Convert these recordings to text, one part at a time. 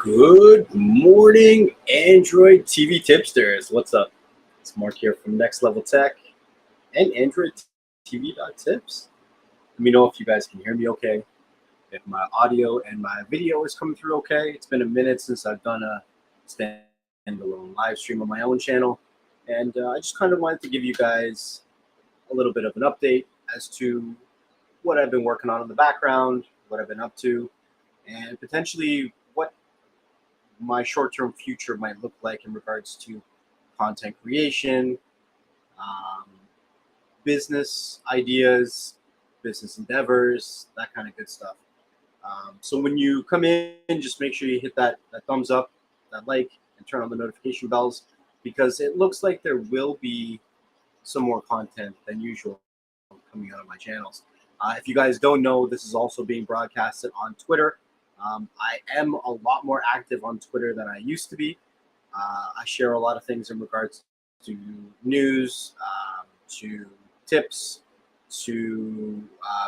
Good morning, Android TV tipsters. What's up? It's Mark here from NxTLvLTech and Android TV.tips. Let me know if you guys can hear me okay, if my audio and my video is coming through okay. It's been a minute since I've done a standalone live stream on my own channel, and I just kind of wanted to give you guys a little bit of an update as to what I've been working on in the background, what I've been up to, and potentially what my short-term future might look like in regards to content creation, um, business ideas, business endeavors, that kind of good stuff. So when you come in, just make sure you hit that thumbs up, that like, and turn on the notification bells, because it looks like there will be some more content than usual coming out of my channels. If you guys don't know, this is also being broadcasted on Twitter. I am a lot more active on Twitter than I used to be. I share a lot of things in regards to news, to tips, to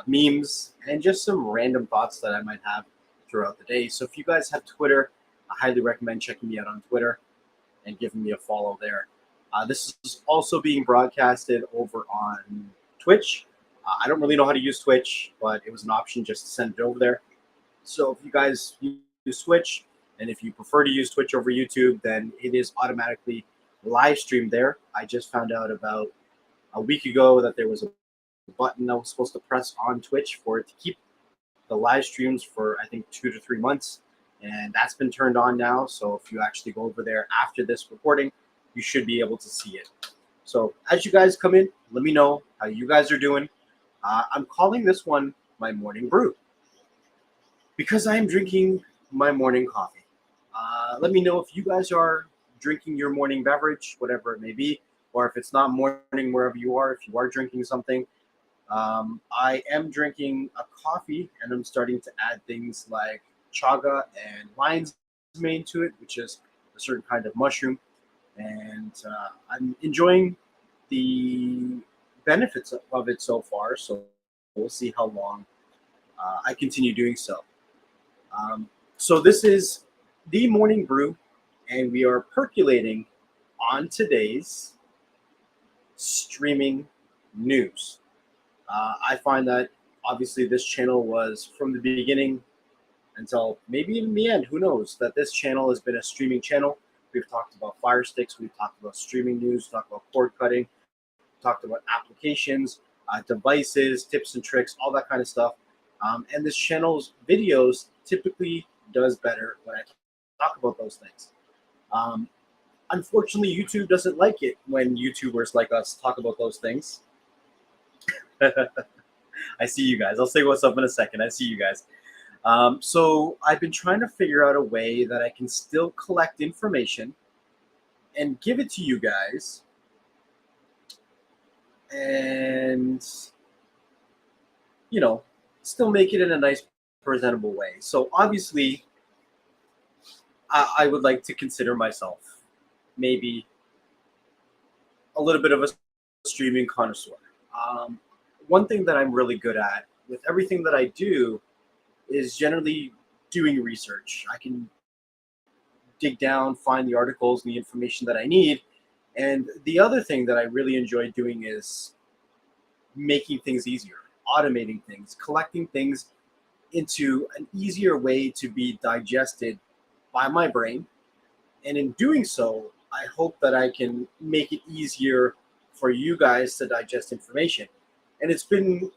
memes, and just some random thoughts that I might have throughout the day. So if you guys have Twitter, I highly recommend checking me out on Twitter and giving me a follow there. This is also being broadcasted over on Twitch. I don't really know how to use Twitch, but it was an option just to send it over there. So if you guys use Twitch, and if you prefer to use Twitch over YouTube, then it is automatically live streamed there. I just found out about a week ago that there was a button I was supposed to press on Twitch for it to keep the live streams for, I think, 2 to 3 months. And that's been turned on now. So if you actually go over there after this recording, you should be able to see it. So as you guys come in, let me know how you guys are doing. I'm calling this one my morning brew, because I am drinking my morning coffee. Let me know if you guys are drinking your morning beverage, whatever it may be, or if it's not morning wherever you are, if you are drinking something. I am drinking a coffee, and I'm starting to add things like chaga and lion's mane to it, which is a certain kind of mushroom. And I'm enjoying the benefits of it so far, so we'll see how long I continue doing so. So this is the morning brew, and we are perculating on today's streaming news. I find that obviously this channel was, from the beginning until maybe even the end, who knows, that this channel has been a streaming channel. We've talked about firesticks, we've talked about streaming news, talked about cord cutting, talked about applications, devices, tips and tricks, all that kind of stuff. And this channel's videos typically does better when I talk about those things. Unfortunately, YouTube doesn't like it when YouTubers like us talk about those things. I see you guys. I'll say what's up in a second. I see you guys. So I've been trying to figure out a way that I can still collect information and give it to you guys, and, you know, still make it in a nice, presentable way. So obviously, I would like to consider myself maybe a little bit of a streaming connoisseur. One thing that I'm really good at with everything that I do is generally doing research. I can dig down, find the articles and the information that I need. And the other thing that I really enjoy doing is making things easier, automating things, collecting things into an easier way to be digested by my brain. And in doing so, I hope that I can make it easier for you guys to digest information. And it's been,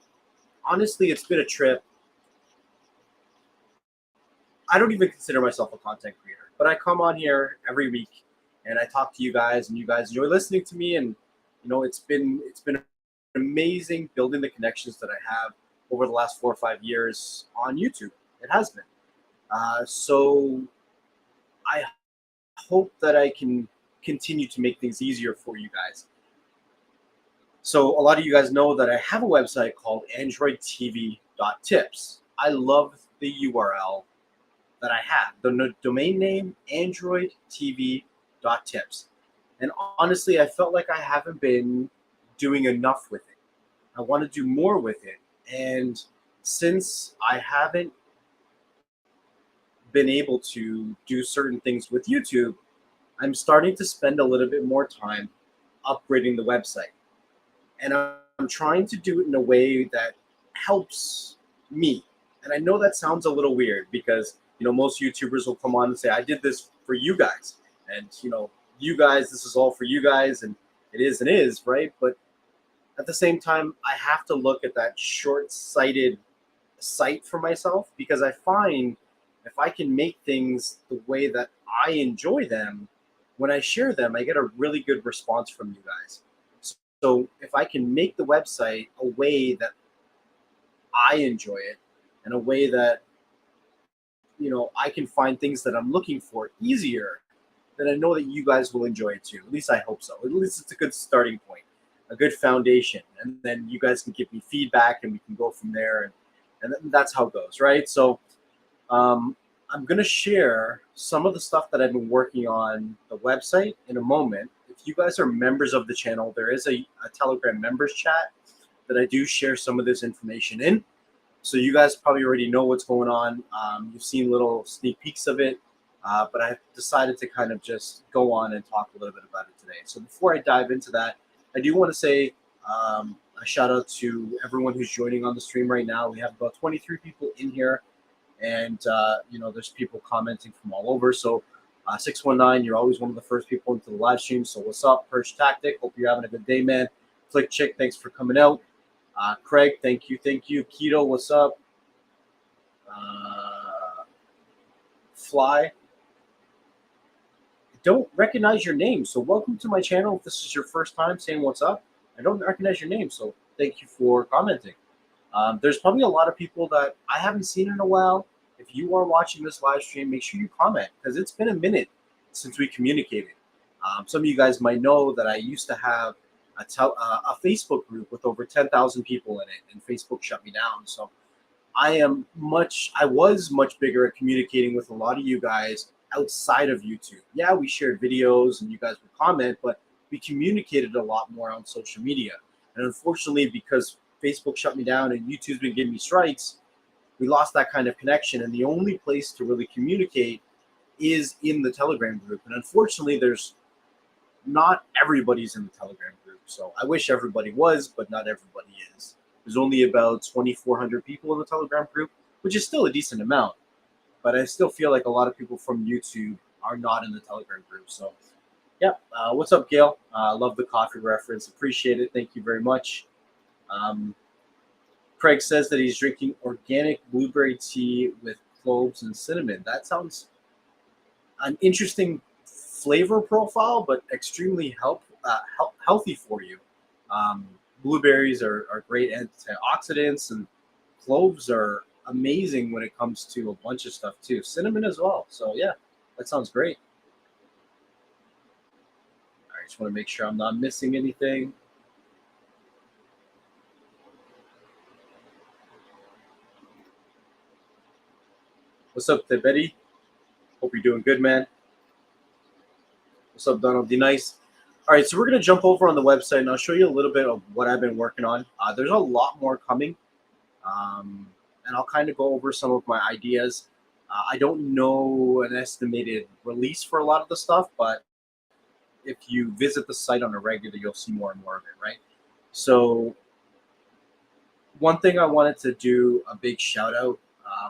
honestly, it's been a trip. I don't even consider myself a content creator, but I come on here every week and I talk to you guys, and you guys enjoy listening to me. And, you know, it's been amazing building the connections that I have over the last 4 or 5 years on YouTube. It has been. So I hope that I can continue to make things easier for you guys. So a lot of you guys know that I have a website called NxTLvLTech. I love the URL that I have, the domain name NxTLvLTech. And honestly, I felt like I haven't been doing enough with it. I want to do more with it. And since I haven't been able to do certain things with YouTube, I'm starting to spend a little bit more time upgrading the website. And I'm trying to do it in a way that helps me. And I know that sounds a little weird because, most YouTubers will come on and say, I did this for you guys. And, you guys, this is all for you guys. And it is, right? But at the same time, I have to look at that short-sighted sight for myself, because I find if I can make things the way that I enjoy them, when I share them, I get a really good response from you guys. So if I can make the website a way that I enjoy it, and a way that, I can find things that I'm looking for easier, then I know that you guys will enjoy it too. At least I hope so. At least it's a good starting point, a good foundation. And then you guys can give me feedback and we can go from there. And that's how it goes, right? So I'm going to share some of the stuff that I've been working on the website in a moment. If you guys are members of the channel, there is a Telegram members chat that I do share some of this information in. So you guys probably already know what's going on. You've seen little sneak peeks of it, but I decided to kind of just go on and talk a little bit about it today. So before I dive into that, I do want to say a shout out to everyone who's joining on the stream right now. We have about 23 people in here, and there's people commenting from all over. So 619, you're always one of the first people into the live stream. So what's up, Perch Tactic? Hope you're having a good day, man. Flick Chick, thanks for coming out. Craig, thank you. Keto, what's up? Fly. I don't recognize your name, so welcome to my channel. If this is your first time saying what's up, I don't recognize your name, so thank you for commenting. There's probably a lot of people that I haven't seen in a while. If you are watching this live stream, make sure you comment, because it's been a minute since we communicated. Some of you guys might know that I used to have a Facebook group with over 10,000 people in it, and Facebook shut me down. So I was much bigger at communicating with a lot of you guys outside of YouTube. Yeah, we shared videos and you guys would comment, but we communicated a lot more on social media. And unfortunately, because Facebook shut me down and YouTube's been giving me strikes, we lost that kind of connection. And the only place to really communicate is in the Telegram group. And unfortunately, not everybody's in the Telegram group. So I wish everybody was, but not everybody is. There's only about 2,400 people in the Telegram group, which is still a decent amount. But I still feel like a lot of people from YouTube are not in the Telegram group. So, yeah. What's up, Gail? Love the coffee reference. Appreciate it. Thank you very much. Craig says that he's drinking organic blueberry tea with cloves and cinnamon. That sounds an interesting flavor profile, but extremely healthy for you. Blueberries are great antioxidants, and cloves are amazing when it comes to a bunch of stuff too. Cinnamon as well. So yeah, that sounds great. All right, just want to make sure I'm not missing anything. What's up, Betty? Hope you're doing good, man. What's up, Donald D. Nice? All right, so we're going to jump over on the website, and I'll show you a little bit of what I've been working on. There's a lot more coming, and I'll kind of go over some of my ideas. I don't know an estimated release for a lot of the stuff, but if you visit the site on a regular, you'll see more and more of it, right? So one thing I wanted to do a big shout out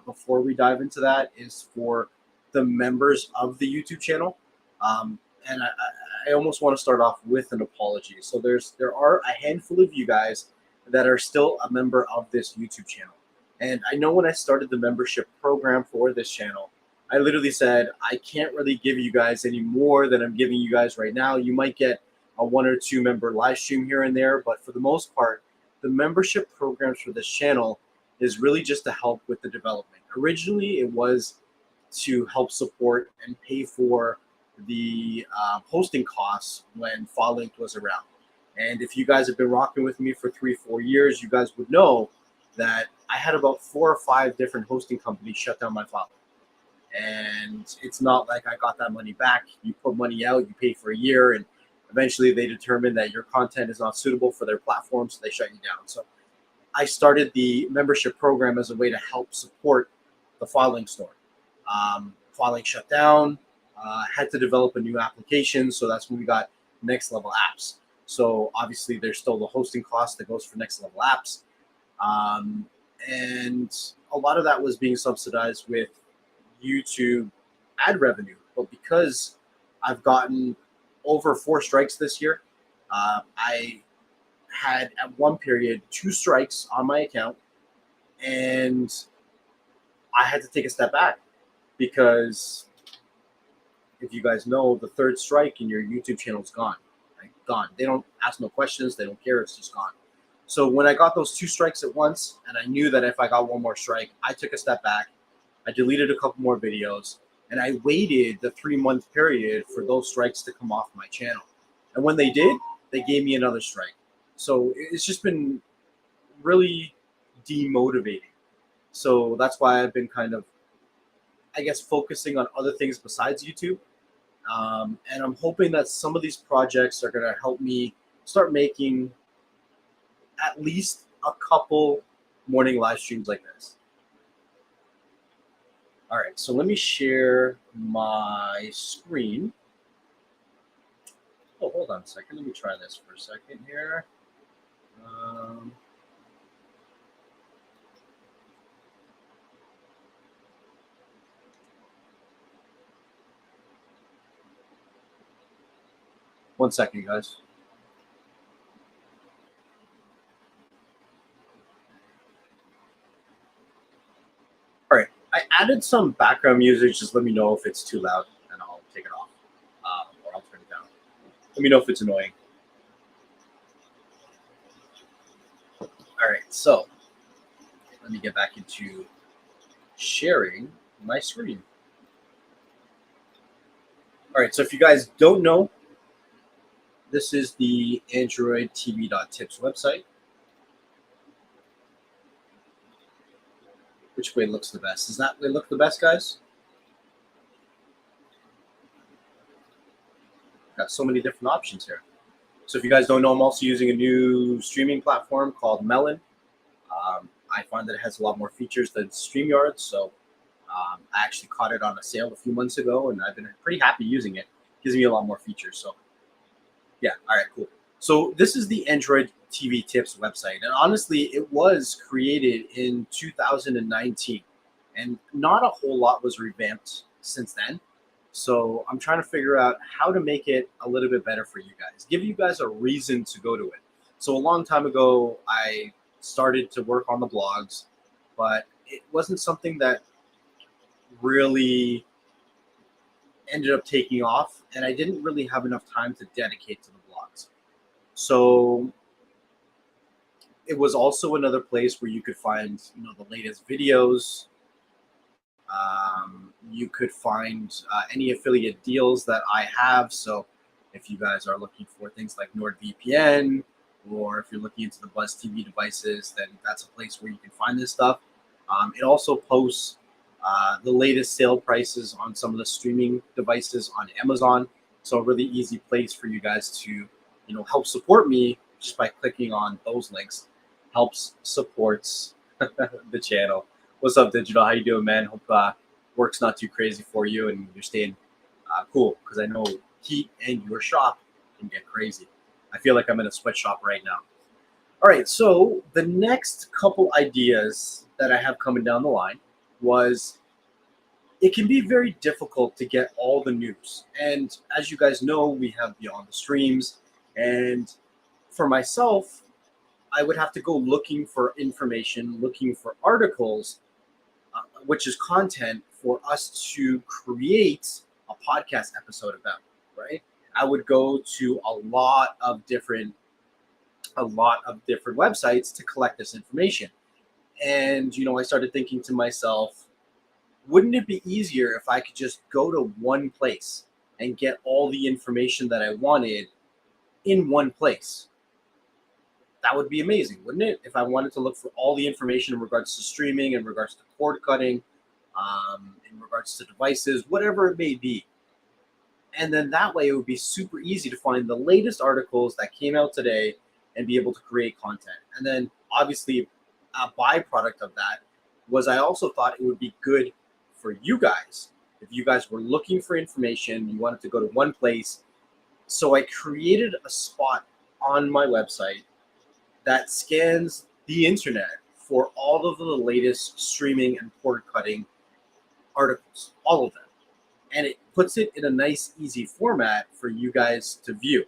before we dive into that is for the members of the YouTube channel. And I almost want to start off with an apology. So there are a handful of you guys that are still a member of this YouTube channel. And I know when I started the membership program for this channel, I literally said, I can't really give you guys any more than I'm giving you guys right now. You might get a 1 or 2 member live stream here and there, but for the most part, the membership programs for this channel is really just to help with the development. Originally, it was to help support and pay for the hosting costs when FileLink was around. And if you guys have been rocking with me for 3-4 years, you guys would know that I had about 4 or 5 different hosting companies shut down my FileLink. And it's not like I got that money back. You put money out, you pay for a year, and eventually they determine that your content is not suitable for their platform, so they shut you down. So I started the membership program as a way to help support the FileLink store. Filing shut down. Had to develop a new application, so that's when we got Next Level Apps. So obviously there's still the hosting cost that goes for Next Level Apps. And a lot of that was being subsidized with YouTube ad revenue. But because I've gotten over 4 strikes this year, I had at one period 2 strikes on my account, and I had to take a step back because if you guys know, the 3rd strike in your YouTube channel is gone. Like, gone. They don't ask no questions. They don't care. It's just gone. So when I got those 2 strikes at once, and I knew that if I got one more strike, I took a step back. I deleted a couple more videos, and I waited the 3-month period for those strikes to come off my channel. And when they did, they gave me another strike. So it's just been really demotivating. So that's why I've been kind of, I guess, focusing on other things besides YouTube. And I'm hoping that some of these projects are going to help me start making at least a couple morning live streams like this. All right, so let me share my screen. Oh, hold on a second. Let me try this for a second here. One second, guys. All right, I added some background music. Just let me know if it's too loud, and I'll take it off, or I'll turn it down. Let me know if it's annoying. All right, so let me get back into sharing my screen. All right, so if you guys don't know, this is the NxTLvLTech website. Which way looks the best? Does that way look the best, guys? Got so many different options here. So if you guys don't know, I'm also using a new streaming platform called Melon. I find that it has a lot more features than StreamYard, so I actually caught it on a sale a few months ago, and I've been pretty happy using it. It gives me a lot more features. So yeah, all right, cool. So this is the Android TV Tips website, and honestly, it was created in 2019, and not a whole lot was revamped since then. So I'm trying to figure out how to make it a little bit better for you guys, give you guys a reason to go to it. So a long time ago, I started to work on the blogs, but it wasn't something that really ended up taking off, and I didn't really have enough time to dedicate to the blogs. So it was also another place where you could find, the latest videos. You could find any affiliate deals that I have. So if you guys are looking for things like NordVPN, or if you're looking into the Buzz TV devices, then that's a place where you can find this stuff. It also posts the latest sale prices on some of the streaming devices on Amazon. So a really easy place for you guys to, help support me just by clicking on those links. Helps supports the channel. What's up, Digital? How you doing, man? Hope work's not too crazy for you and you're staying cool, because I know heat and your shop can get crazy. I feel like I'm in a sweatshop right now. All right, so the next couple ideas that I have coming down the line was, it can be very difficult to get all the news. And as you guys know, we have Beyond the Streams. And for myself, I would have to go looking for information, looking for articles, which is content for us to create a podcast episode about, right? I would go to a lot of different websites to collect this information. And, I started thinking to myself, wouldn't it be easier if I could just go to one place and get all the information that I wanted in one place? That would be amazing, wouldn't it? If I wanted to look for all the information in regards to streaming, in regards to cord cutting, in regards to devices, whatever it may be. And then that way it would be super easy to find the latest articles that came out today and be able to create content. And then obviously a byproduct of that was, I also thought it would be good for you guys. If you guys were looking for information, you wanted to go to one place. So I created a spot on my website that scans the internet for all of the latest streaming and cord cutting articles, all of them. And it puts it in a nice, easy format for you guys to view.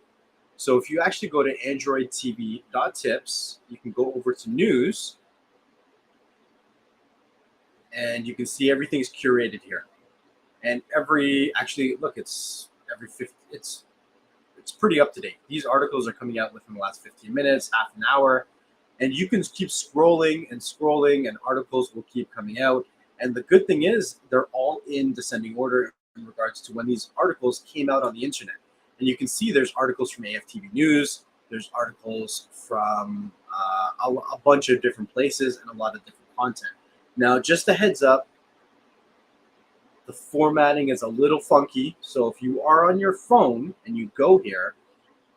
So if you actually go to NxTLvLTech, you can go over to news, and you can see everything's curated here. And look, it's every 50, it's pretty up to date. These articles are coming out within the last 15 minutes, half an hour, and you can keep scrolling and scrolling, and articles will keep coming out. And the good thing is they're all in descending order in regards to when these articles came out on the internet. And you can see there's articles from AFTV News, there's articles from a bunch of different places and a lot of different content. Now, just a heads up, the formatting is a little funky. So if you are on your phone and you go here,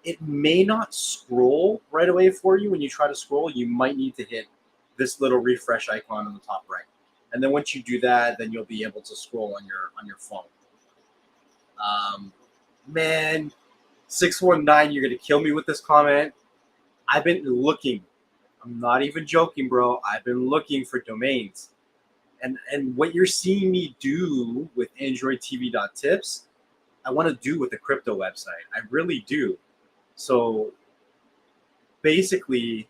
it may not scroll right away for you. When you try to scroll, you might need to hit this little refresh icon on the top right. And then once you do that, then you'll be able to scroll on your phone. Man, 619, you're going to kill me with this comment. I've been looking. I'm not even joking, bro. I've been looking for domains. And what you're seeing me do with NxTLvLTech, I want to do with a crypto website. I really do. So basically,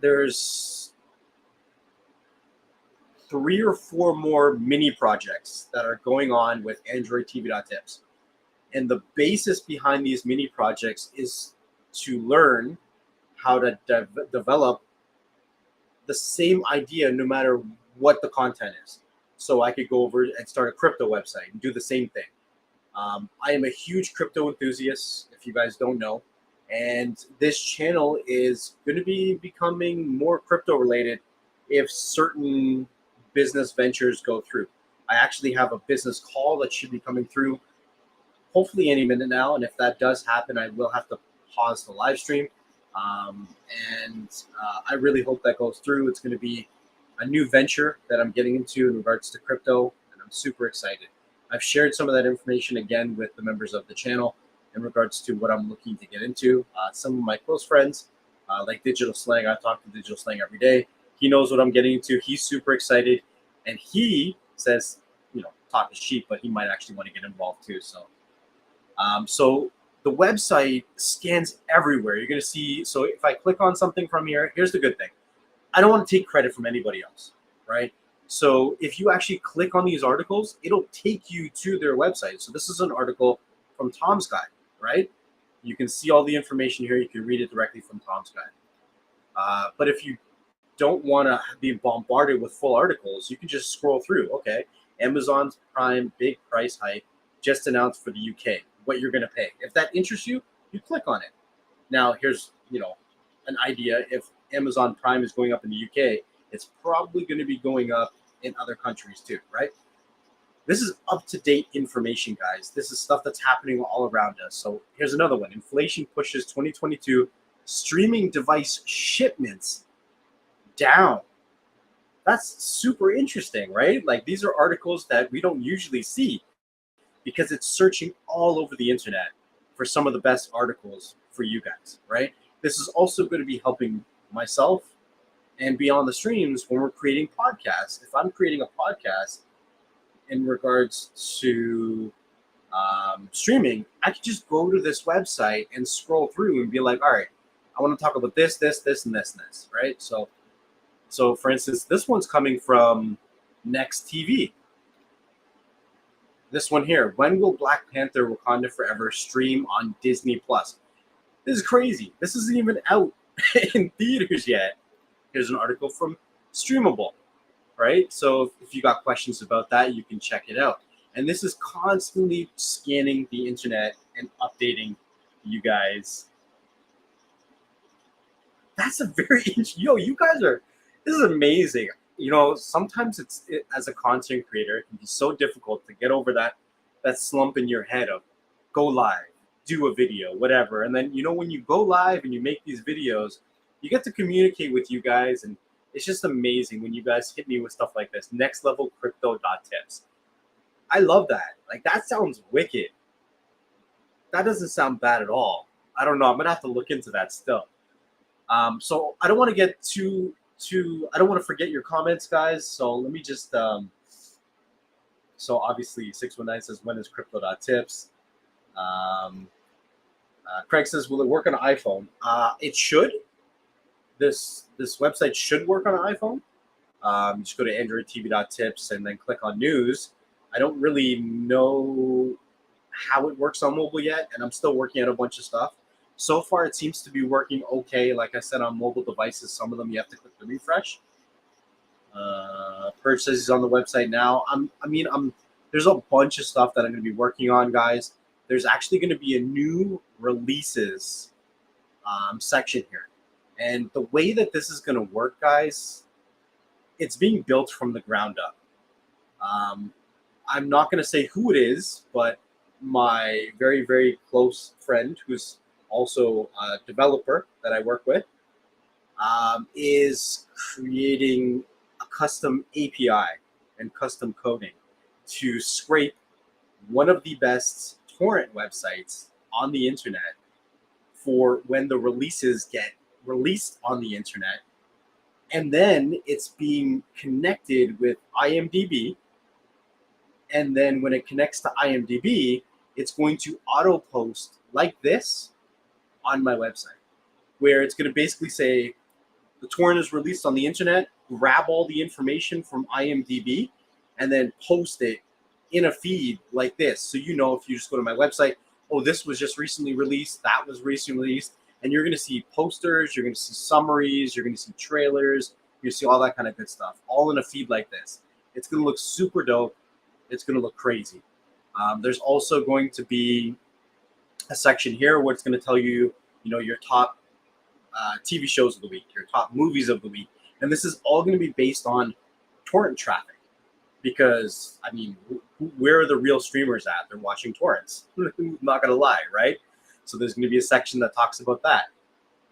there's 3 or 4 more mini projects that are going on with NxTLvLTech. And the basis behind these mini projects is to learn how to develop the same idea no matter what the content is. So I could go over and start a crypto website and do the same thing. I am a huge crypto enthusiast, if you guys don't know. And this channel is going to be becoming more crypto related if certain business ventures go through. I actually have a business call that should be coming through hopefully any minute now. And if that does happen, I will have to pause the live stream. I really hope that goes through. It's going to be a new venture that I'm getting into in regards to crypto, and I'm super excited. I've shared some of that information again with the members of the channel in regards to what I'm looking to get into. Some of my close friends, like Digital Slang, I talk to Digital Slang every day. He knows what I'm getting into. He's super excited, and he says, talk is cheap, but he might actually want to get involved too. So the website scans everywhere. You're going to see, so if I click on something from here, here's the good thing. I don't want to take credit from anybody else, right? So if you actually click on these articles, it'll take you to their website. So this is an article from Tom's Guide, right? You can see all the information here. You can read it directly from Tom's Guide. But if you don't want to be bombarded with full articles, you can just scroll through. Okay, Amazon Prime big price hike just announced for the UK. What you're going to pay. If that interests you, you click on it. Now, here's an idea. If Amazon Prime is going up in the UK, it's probably going to be going up in other countries too, right? This is up-to-date information, guys. This is stuff that's happening all around us. So here's another one. Inflation pushes 2022 streaming device shipments down. That's super interesting, right? Like, these are articles that we don't usually see because it's searching all over the internet for some of the best articles for you guys, right? This is also going to be helping myself and be on the streams when we're creating podcasts. If I'm creating a podcast in regards to streaming, I could just go to this website and scroll through and be like, all right, I want to talk about this, this, this, and this, and this, right? So for instance, this one's coming from NxTV. This one here, when will Black Panther Wakanda Forever stream on Disney+? This is crazy. This isn't even out in theaters yet. Here's an article from Streamable, right? So if you got questions about that, you can check it out. And this is constantly scanning the internet and updating you guys. That's a very, you guys are, this is amazing. Sometimes as a content creator, it can be so difficult to get over that slump in your head of go live, do a video, whatever. And then, when you go live and you make these videos, you get to communicate with you guys, and It's just amazing when you guys hit me with stuff like this. NxTLvLCrypto.tips. I love that. Like, that sounds wicked. That doesn't sound bad at all. I don't know. I'm gonna have to look into that still. So I don't want to get too. I don't want to forget your comments, guys. So let me just. So obviously 619 says, when is crypto.tips? Craig says, will it work on an iPhone? It should. This website should work on an iPhone. Just go to NxTLvLTech and then click on news. I don't really know how it works on mobile yet, and I'm still working on a bunch of stuff. So far, it seems to be working okay. Like I said, on mobile devices, some of them you have to click the refresh. Purge says he's on the website now. There's a bunch of stuff that I'm going to be working on, guys. There's actually going to be a new releases section here. And the way that this is going to work, guys, it's being built from the ground up. I'm not going to say who it is, but my very, very close friend, who's also a developer that I work with, is creating a custom API and custom coding to scrape one of the best torrent websites on the internet for when the releases get released on the internet. And then it's being connected with IMDb. And then when it connects to IMDb, it's going to auto post like this on my website, where it's going to basically say the torrent is released on the internet, grab all the information from IMDb, and then post it in a feed like this. So you know, if you just go to my website, oh, this was just recently released, that was recently released, and you're going to see posters, you're going to see summaries, you're going to see trailers, you're going to see all that kind of good stuff, all in a feed like this. It's going to look super dope. It's going to look crazy. There's also going to be a section here where it's going to tell you, your top TV shows of the week, your top movies of the week. And this is all going to be based on torrent traffic. Because, where are the real streamers at? They're watching torrents. I'm not going to lie, right? So there's going to be a section that talks about that.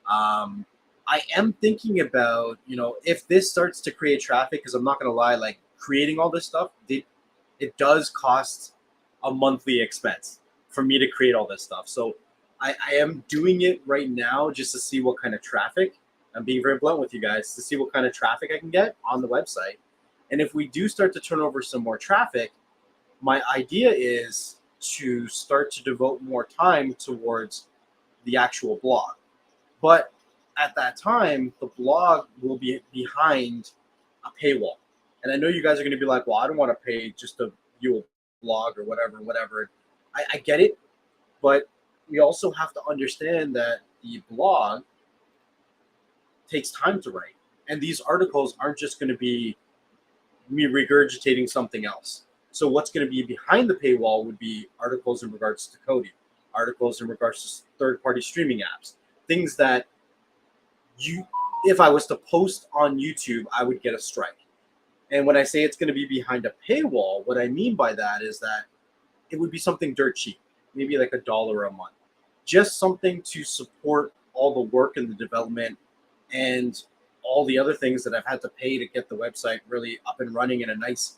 I am thinking about, if this starts to create traffic, because I'm not going to lie, like creating all this stuff, it does cost a monthly expense for me to create all this stuff. So I am doing it right now just to see what kind of traffic. I'm being very blunt with you guys, to see what kind of traffic I can get on the website. And if we do start to turn over some more traffic, my idea is to start to devote more time towards the actual blog. But at that time, the blog will be behind a paywall. And I know you guys are going to be like, well, I don't want to pay just to view a blog or whatever. I get it. But we also have to understand that the blog takes time to write. And these articles aren't just going to be me regurgitating something else. So what's going to be behind the paywall would be articles in regards to coding, articles in regards to third-party streaming apps, things that if I was to post on YouTube, I would get a strike. And when I say it's going to be behind a paywall, what I mean by that is that it would be something dirt cheap, maybe like $1 a month, just something to support all the work and the development and all the other things that I've had to pay to get the website really up and running in a nice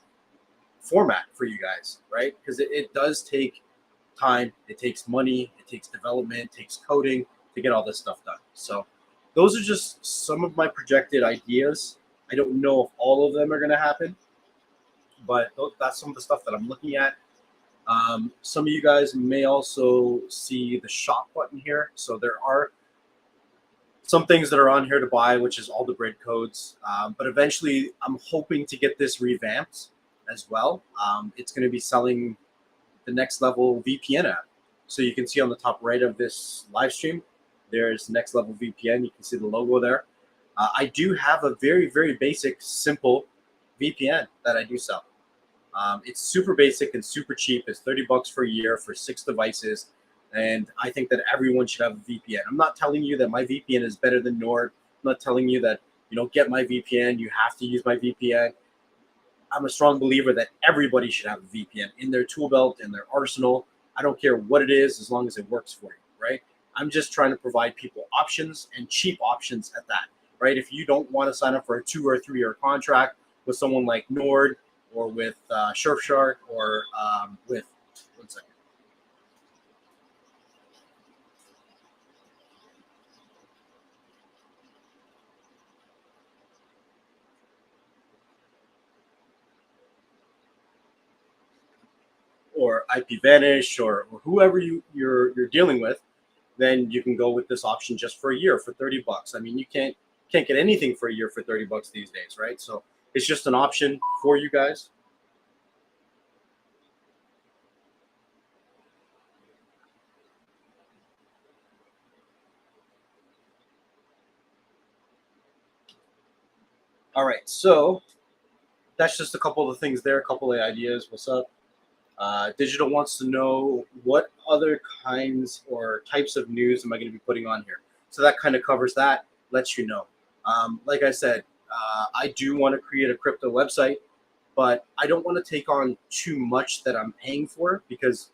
format for you guys, right? Because it does take time, it takes money, it takes development, it takes coding to get all this stuff done. So those are just some of my projected ideas. I don't know if all of them are going to happen, but that's some of the stuff that I'm looking at. Some of you guys may also see the shop button here. So there are some things that are on here to buy, which is all the bread codes. But eventually, I'm hoping to get this revamped as well. It's going to be selling the NxTLvLTech app. So you can see on the top right of this live stream, there's NxTLvLTech. You can see the logo there. I do have a very, very basic, simple VPN that I do sell. It's super basic and super cheap. It's $30 for a year for 6 devices. And I think that everyone should have a VPN. I'm not telling you that my VPN is better than Nord. I'm not telling you that, get my VPN, you have to use my VPN. I'm a strong believer that everybody should have a VPN in their tool belt, in their arsenal. I don't care what it is, as long as it works for you, right? I'm just trying to provide people options and cheap options at that. right? If you don't want to sign up for a 2 or 3 year contract with someone like Nord or with Surfshark or with, one second, or IPVanish or whoever you're dealing with, then you can go with this option just for a year for 30 bucks. I mean, you can't get anything for a year for 30 bucks these days, right? So it's just an option for you guys. All right, so that's just a couple of things there, a couple of ideas. What's up? Digital wants to know what other kinds or types of news am I going to be putting on here. So that kind of covers that, lets you know. Like I said, I do want to create a crypto website, but I don't want to take on too much that I'm paying for because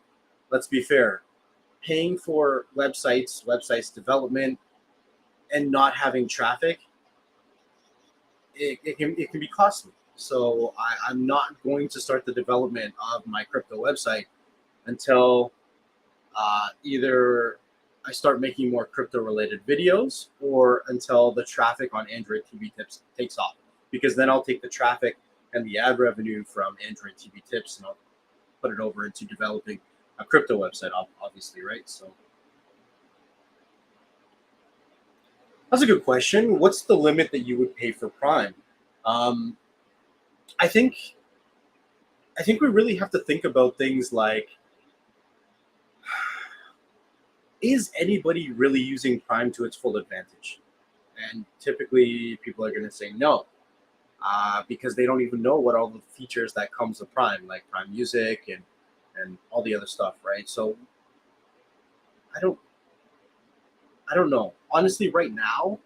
let's be fair, paying for websites development, and not having traffic, it can be costly. So I'm not going to start the development of my crypto website until either I start making more crypto related videos or until the traffic on Android TV Tips takes off. Because then I'll take the traffic and the ad revenue from Android TV Tips and I'll put it over into developing a crypto website, obviously, right? So that's a good question. What's the limit that you would pay for Prime? Um, I think I think we really have to think about things like, is anybody really using Prime to its full advantage? And typically, people are going to say no, because they don't even know what all the features that comes with Prime, like Prime Music and all the other stuff, right? So I don't I don't know. Honestly, right now,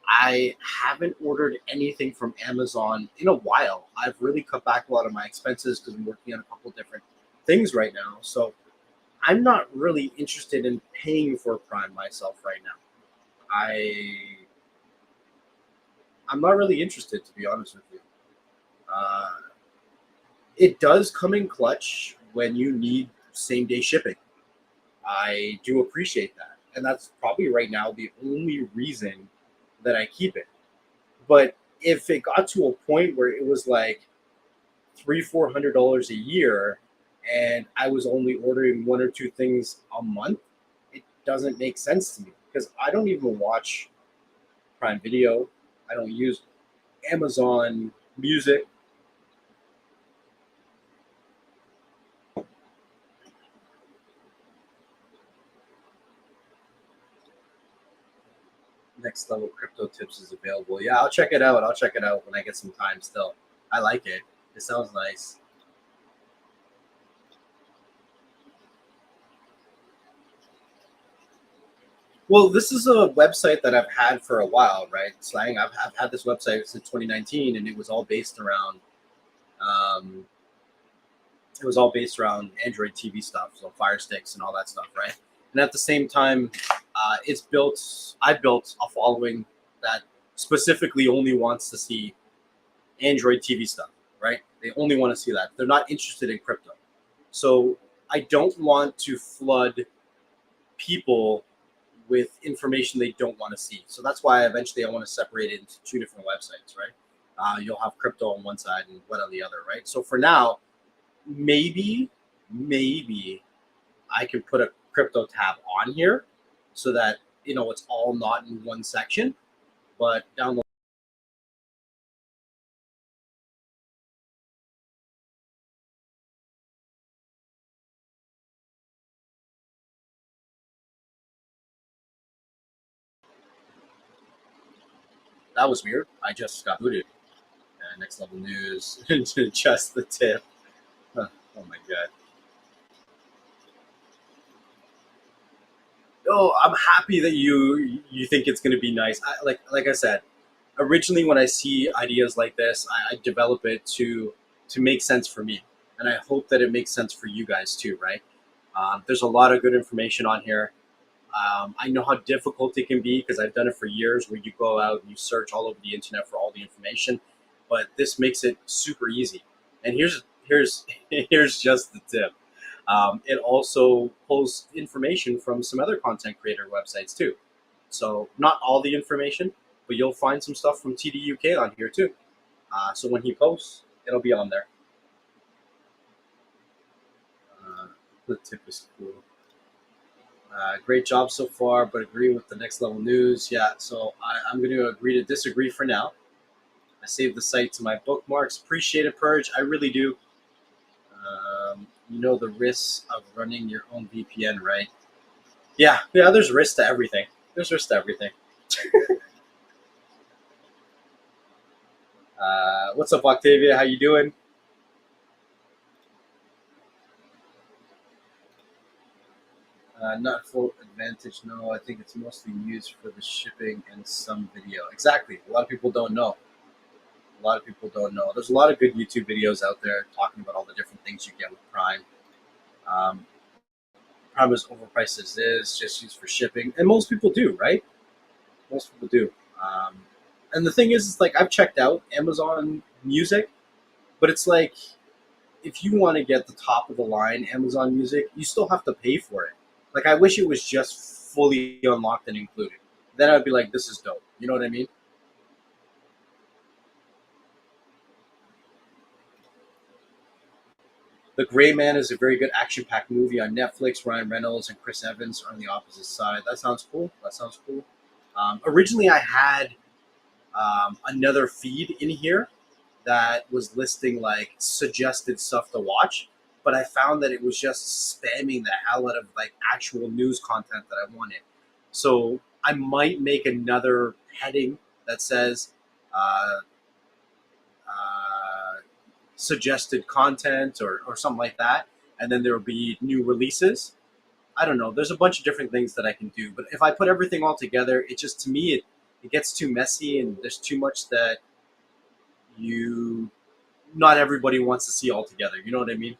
I haven't ordered anything from Amazon in a while. I've really cut back a lot of my expenses because I'm working on a couple different things right now. So I'm not really interested in paying for Prime myself right now. I I'm not really interested, to be honest with you. Uh, it does come in clutch when you need same day shipping. I do appreciate that, and that's probably right now the only reason that I keep it. But if it got to a point where it was like $300-400 a year, and I was only ordering one or two things a month, it doesn't make sense to me because I don't even watch Prime Video. I don't use Amazon Music. Next Level Crypto Tips is available. Yeah, I'll check it out. I'll check it out when I get some time still. I like it. It sounds nice. Well, this is a website that I've had for a while, right? Slang. I've had this website since 2019, and um, it was all based around Android TV stuff, so Fire Sticks and all that stuff, right? And at the same time, I built a following that specifically only wants to see Android TV stuff, right? They only want to see that. They're not interested in crypto. So I don't want to flood people with information they don't want to see. So that's why eventually I want to separate it into two different websites, right? You'll have crypto on one side and what on the other, right? So for now, maybe I can put a crypto tab on here so that it's all not in one section. But down the that was weird. I just got booted. Next level news, just the tip. Huh. Oh my god. Oh, I'm happy that you think it's going to be nice. Like I said, originally when I see ideas like this, I develop it to make sense for me, and I hope that it makes sense for you guys too, right? There's a lot of good information on here. I know how difficult it can be because I've done it for years, where you go out and you search all over the internet for all the information, but this makes it super easy. And here's here's just the tip. It also pulls information from some other content creator websites too. So not all the information, but you'll find some stuff from TDUK on here too. So when he posts, it'll be on there. Uh, the tip is cool. Great job so far, but agree with the next level news. Yeah, so I'm going to agree to disagree for now. I saved the site to my bookmarks. Appreciate it, Purge. I really do. You know the risks of running your own VPN, right? Yeah, there's risk to everything. There's risk to everything. What's up, Octavia? How you doing? Not full advantage, no. I think it's mostly used for the shipping and some video. Exactly. A lot of people don't know. A lot of people don't know. There's a lot of good YouTube videos out there talking about all the different things you get with Prime. Um, Prime is overpriced as is, just used for shipping, and most people do, right? Most people do. Um, and the thing is, like, I've checked out Amazon Music, but it's like, if you want to get the top of the line Amazon Music, you still have to pay for it. Like, I wish it was just fully unlocked and included. Then I'd be like, this is dope. You know what I mean? The Gray Man is a very good action-packed movie on Netflix. Ryan Reynolds and Chris Evans are on the opposite side. That sounds cool. That sounds cool. Originally, I had another feed in here that was listing like suggested stuff to watch, but I found that it was just spamming the hell out of like actual news content that I wanted. So I might make another heading that says uh, uh, suggested content, or something like that, and then there will be new releases. I don't know. There's a bunch of different things that I can do, but if I put everything all together, it just, to me, it gets too messy, and there's too much that you not everybody wants to see all together. You know what I mean?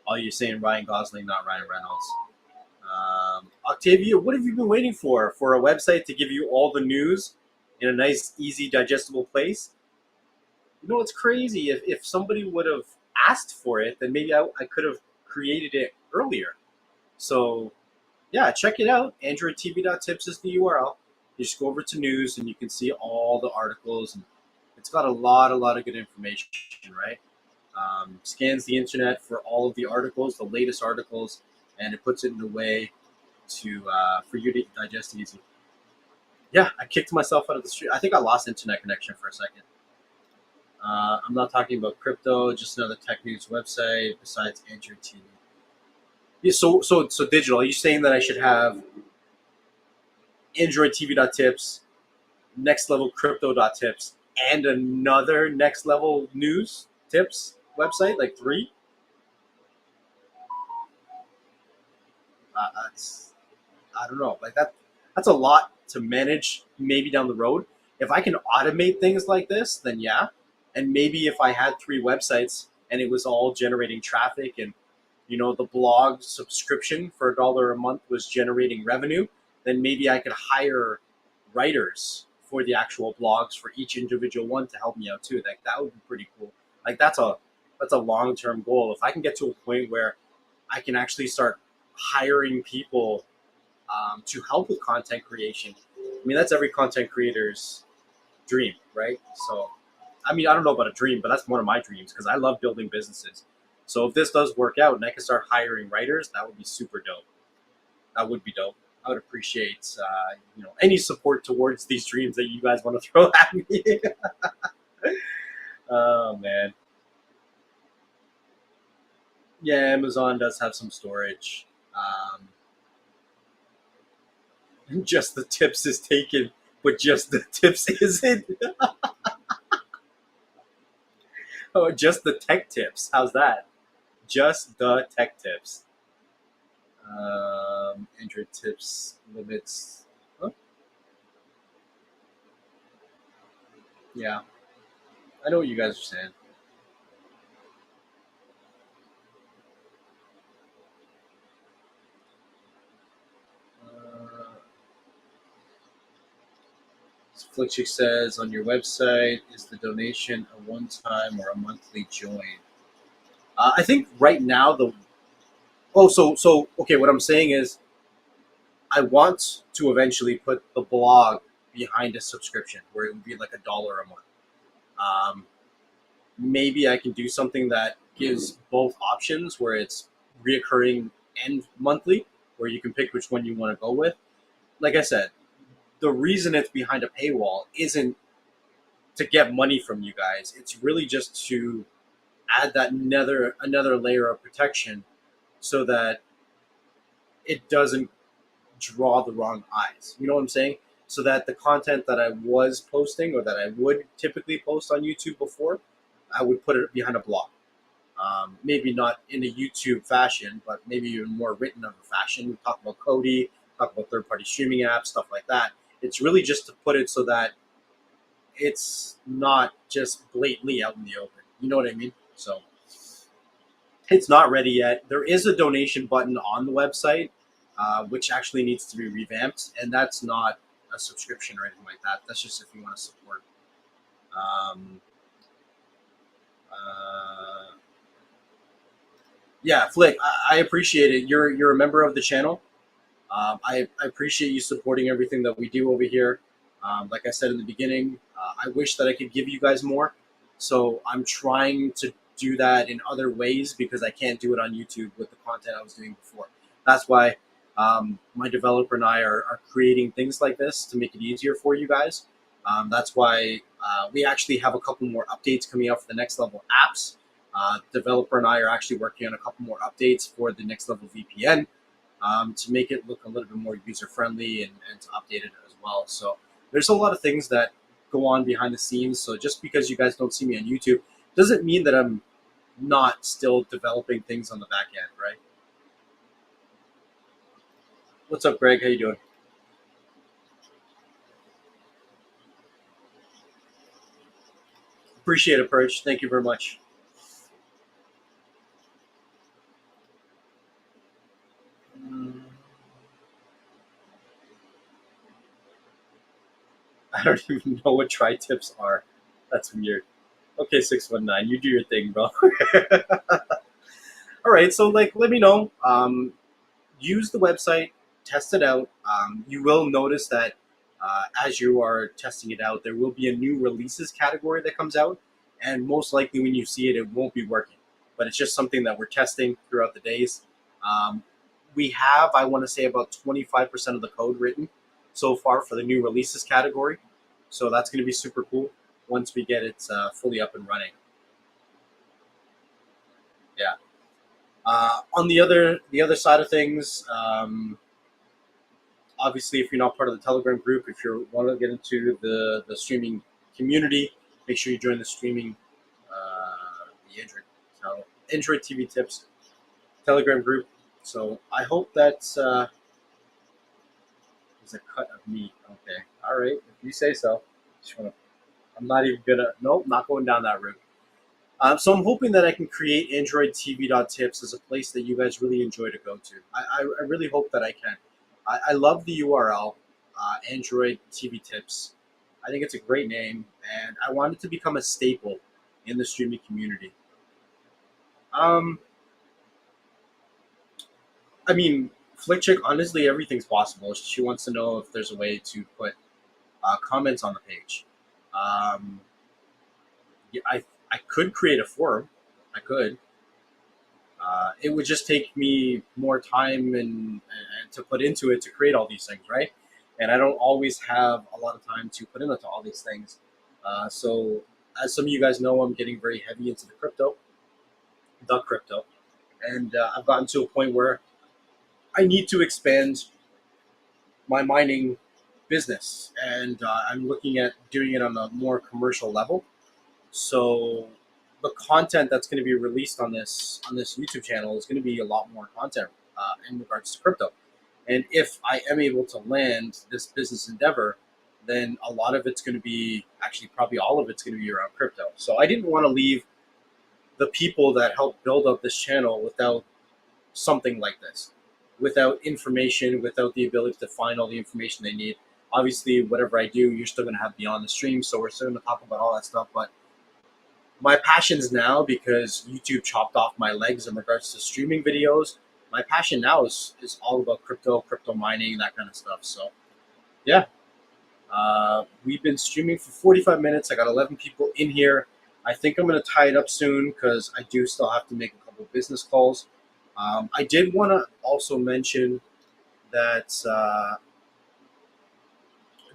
Oh, you're saying Ryan Gosling, not Ryan Reynolds. Octavia, what have you been waiting for? For a website to give you all the news in a nice, easy, digestible place? You know what's crazy? If somebody would have asked for it, then maybe I could have created it earlier. So, yeah, check it out. AndroidTV.tips is the URL. You just go over to news and you can see all the articles. And it's got a lot of good information, right? Scans the internet for all of the articles, the latest articles, and it puts it in a way to for you to digest easy. Yeah, I kicked myself out of the street. I think I lost internet connection for a second. I'm not talking about crypto, just another tech news website besides Android TV. Yeah, so digital. Are you saying that I should have Android TV.tips, next level crypto.tips, and another next level news tips website, like three? That's, I don't know, like that. That's a lot to manage. Maybe down the road, if I can automate things like this, then yeah. And maybe if I had three websites and it was all generating traffic, and the blog subscription for $1 a month was generating revenue, then maybe I could hire writers for the actual blogs for each individual one to help me out too. Like, that would be pretty cool. Like, that's a long term goal. If I can get to a point where I can actually start hiring people to help with content creation. I mean, that's every content creator's dream, right? So, I mean, I don't know about a dream, but that's one of my dreams because I love building businesses. So if this does work out and I can start hiring writers, that would be super dope. That would be dope. I would appreciate any support towards these dreams that you guys want to throw at me. Oh man, yeah, Amazon does have some storage. Just the tips is taken, but just the tips isn't. Oh, just the tech tips. How's that? Just the tech tips. Android tips limits. Huh? Yeah, I know what you guys are saying. Flickchick says on your website, is the donation a one-time or a monthly join? I think right now okay. What I'm saying is, I want to eventually put the blog behind a subscription where it would be like $1 a month. Um, Maybe I can do something that gives both options, where it's reoccurring and monthly, where you can pick which one you want to go with. Like I said, the reason it's behind a paywall isn't to get money from you guys. It's really just to add that another layer of protection, so that it doesn't draw the wrong eyes. You know what I'm saying? So that the content that I was posting, or that I would typically post on YouTube before, I would put it behind a blog. Maybe not in a YouTube fashion, but maybe even more written of a fashion. We talk about Kodi, talk about third-party streaming apps, stuff like that. It's really just to put it so that it's not just blatantly out in the open. You know what I mean? So it's not ready yet. There is a donation button on the website, which actually needs to be revamped, and that's not a subscription or anything like that. That's just if you want to support. Um, uh, yeah, Flick, I appreciate it. You're a member of the channel. I appreciate you supporting everything that we do over here. Like I said in the beginning, I wish that I could give you guys more. So I'm trying to do that in other ways, because I can't do it on YouTube with the content I was doing before. That's why my developer and I are creating things like this to make it easier for you guys. That's why we actually have a couple more updates coming out for the Next Level apps. Developer and I are actually working on a couple more updates for the Next Level VPN, to make it look a little bit more user-friendly, and to update it as well. So there's a lot of things that go on behind the scenes. So just because you guys don't see me on YouTube doesn't mean that I'm not still developing things on the back end, right? What's up, Greg? How you doing? Appreciate it, Perch. Thank you very much. I don't even know what tri-tips are. That's weird. Okay, 619, you do your thing, bro. All right, so like, let me know. Use the website, test it out. You will notice that as you are testing it out, there will be a new releases category that comes out, and most likely when you see it, it won't be working. But it's just something that we're testing throughout the days. Um, we have, I want to say, about 25% of the code written so far for the new releases category. So that's going to be super cool once we get it fully up and running. Yeah. On the other side of things, obviously, if you're not part of the Telegram group, if you want to get into the streaming community, make sure you join the streaming, the Android TV Tips Telegram group. So I hope that's is a cut of meat. Okay, all right, if you say so. Just wanna, I'm not even gonna. Nope, not going down that route. So I'm hoping that I can create NxTLvLTech as a place that you guys really enjoy to go to. I really hope that I can. I love the URL, Android TV Tips. I think it's a great name, and I want it to become a staple in the streaming community. Um, I mean, Flickchick, honestly, everything's possible. She wants to know if there's a way to put comments on the page. Um, yeah, I could create a forum. I could. It would just take me more time and to put into it to create all these things, right? And I don't always have a lot of time to put into all these things. So, as some of you guys know, I'm getting very heavy into the crypto, and I've gotten to a point where I need to expand my mining business, and I'm looking at doing it on a more commercial level. So the content that's going to be released on this YouTube channel is going to be a lot more content in regards to crypto. And if I am able to land this business endeavor, then a lot of it's going to be, actually probably all of it's going to be around crypto. So I didn't want to leave the people that helped build up this channel without something like this, without information, without the ability to find all the information they need. Obviously, whatever I do, you're still going to have beyond the stream, so we're still going to talk about all that stuff. But my passions now, because YouTube chopped off my legs in regards to streaming videos, my passion now is all about crypto mining, that kind of stuff. So yeah, we've been streaming for 45 minutes. I got 11 people in here. I think I'm going to tie it up soon because I do still have to make a couple business calls. I did want to also mention that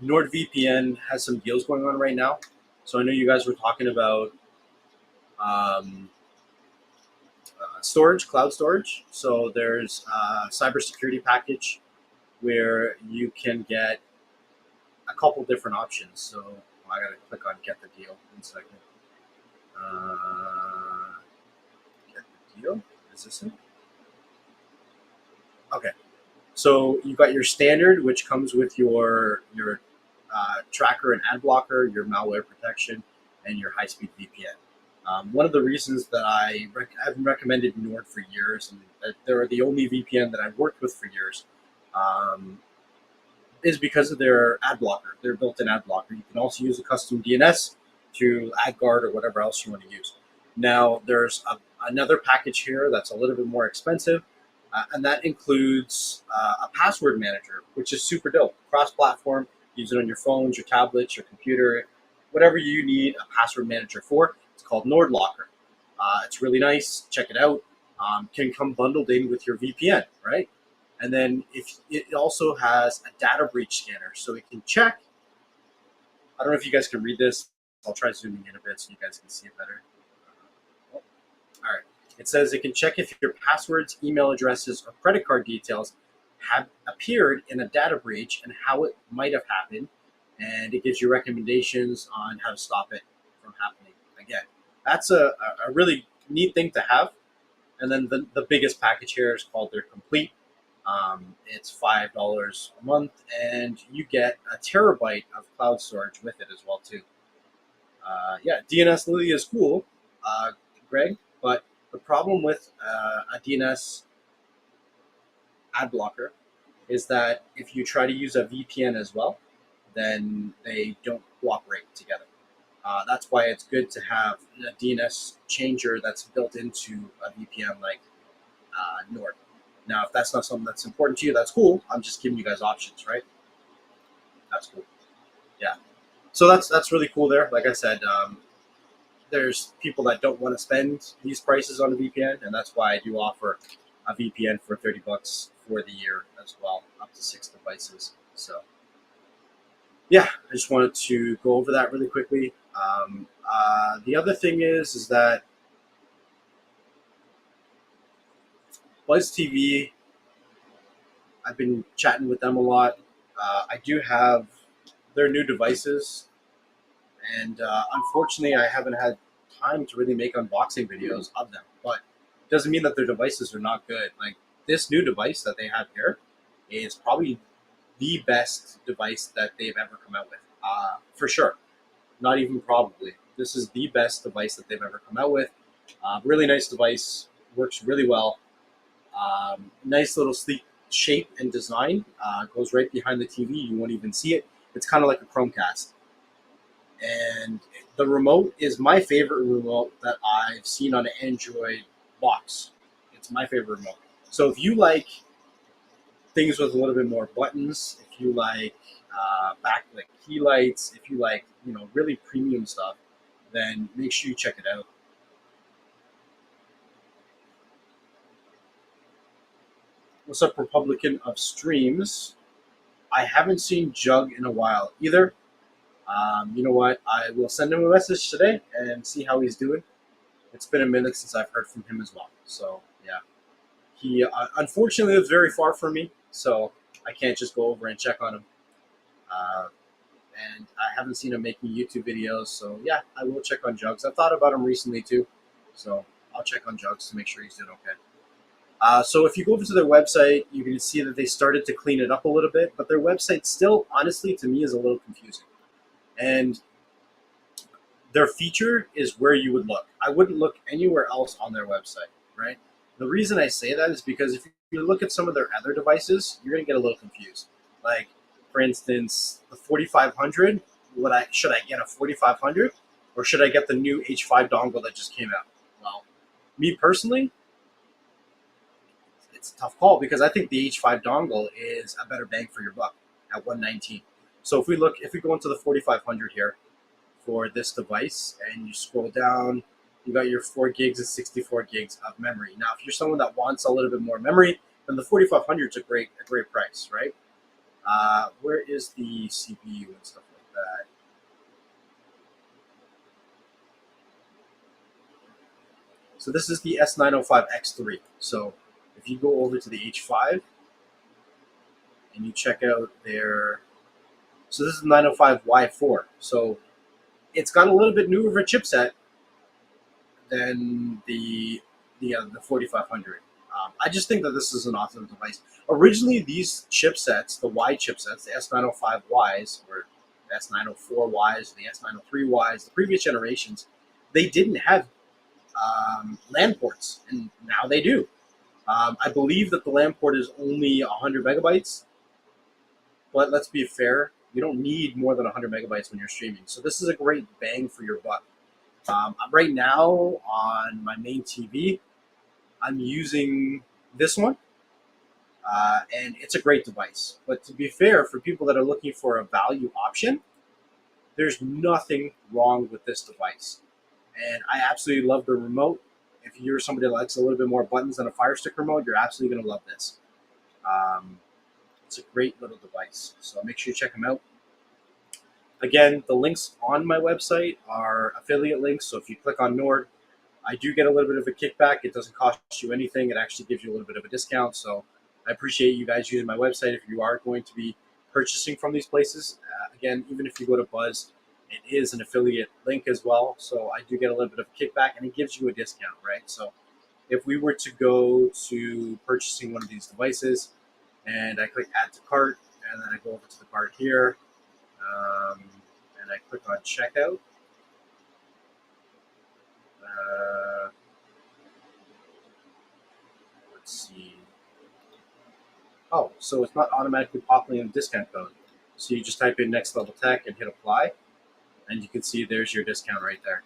NordVPN has some deals going on right now. So I know you guys were talking about um, storage, cloud storage. So there's a cybersecurity package where you can get a couple different options. So I got to click on get the deal. 1 second. Get the deal. Is this it? Okay. So you got your standard, which comes with your tracker and ad blocker, your malware protection, and your high-speed VPN. One of the reasons that I've recommended Nord for years, and that they're the only VPN that I've worked with for years, is because of their ad blocker, their built-in ad blocker. You can also use a custom DNS to AdGuard or whatever else you want to use. Now, there's another package here that's a little bit more expensive, and that includes a password manager, which is super dope. Cross-platform, use it on your phones, your tablets, your computer, whatever you need a password manager for. It's called NordLocker. It's really nice. Check it out. Can come bundled in with your VPN, right? And then if it also has a data breach scanner, so it can check. I don't know if you guys can read this. I'll try zooming in a bit so you guys can see it better. All right. It says it can check if your passwords, email addresses, or credit card details have appeared in a data breach and how it might have happened. And it gives you recommendations on how to stop it from happening again. That's a really neat thing to have. And then the biggest package here is called their Complete. It's $5 a month, and you get a terabyte of cloud storage with it as well too. Yeah, DNS Lily is cool, Greg, but the problem with a DNS ad blocker is that if you try to use a VPN as well, then they don't cooperate together. That's why it's good to have a DNS changer that's built into a VPN like Nord. Now, if that's not something that's important to you, that's cool. I'm just giving you guys options, right? That's cool. Yeah. So that's really cool there. Like I said, there's people that don't want to spend these prices on a VPN, and that's why I do offer a VPN for $30 for the year as well, up to 6 devices. So yeah, I just wanted to go over that really quickly. The other thing is that Buzz TV, I've been chatting with them a lot. I do have their new devices, and unfortunately, I haven't had time to really make unboxing videos of them. But it doesn't mean that their devices are not good. Like this new device that they have here is probably the best device that they've ever come out with, for sure. Not even probably. This is the best device that they've ever come out with. Really nice device, works really well. Nice little sleek shape and design. Goes right behind the TV. You won't even see it. It's kind of like a Chromecast. And the remote is my favorite remote that I've seen on an Android box. It's my favorite remote. So if you like things with a little bit more buttons, if you like backlit key lights, if you like really premium stuff, then make sure you check it out. What's up, Republican of Streams? I haven't seen Jug in a while either. You know what? I will send him a message today and see how he's doing. It's been a minute since I've heard from him as well. So yeah, he unfortunately lives very far from me, so I can't just go over and check on him. And I haven't seen him making YouTube videos, so yeah, I will check on Jugs. I've thought about him recently too, so I'll check on Jugs to make sure he's doing okay. So if you go over to their website, you can see that they started to clean it up a little bit, but their website still, honestly, to me, is a little confusing. And their feature is where you would look. I wouldn't look anywhere else on their website, right? The reason I say that is because if you look at some of their other devices, you're going to get a little confused. Like, for instance, the 4500, should I get a 4500 or should I get the new H5 dongle that just came out? Well, me personally, it's a tough call because I think the H5 dongle is a better bang for your buck at 119. So if we go into the 4500 here for this device and you scroll down, you got your 4 gigs and 64 gigs of memory. Now, if you're someone that wants a little bit more memory, then the 4500 is a great price, right? Where is the CPU and stuff like that? So this is the S905X3. So if you go over to the H5 and you check out their, so this is 905Y4. So it's got a little bit newer of a chipset than the 4500. I just think that this is an awesome device. Originally, these chipsets, the Y chipsets, the S905Ys or the S904Ys, the S903Ys, the previous generations, they didn't have LAN ports, and now they do. I believe that the LAN port is only 100 megabytes, but let's be fair, you don't need more than 100 megabytes when you're streaming. So this is a great bang for your buck. Right now on my main TV, I'm using this one, and it's a great device. But to be fair, for people that are looking for a value option, there's nothing wrong with this device. And I absolutely love the remote. If you're somebody that likes a little bit more buttons than a Fire Stick remote, you're absolutely going to love this. It's a great little device. So make sure you check them out. Again, the links on my website are affiliate links. So if you click on Nord, I do get a little bit of a kickback. It doesn't cost you anything. It actually gives you a little bit of a discount. So I appreciate you guys using my website if you are going to be purchasing from these places. Again, even if you go to Buzz, it is an affiliate link as well. So I do get a little bit of a kickback and it gives you a discount, right? So if we were to go to purchasing one of these devices and I click add to cart and then I go over to the cart here and I click on checkout, let's see. Oh, so it's not automatically popping in a discount code. So you just type in NxTLvLTech and hit apply, and you can see there's your discount right there.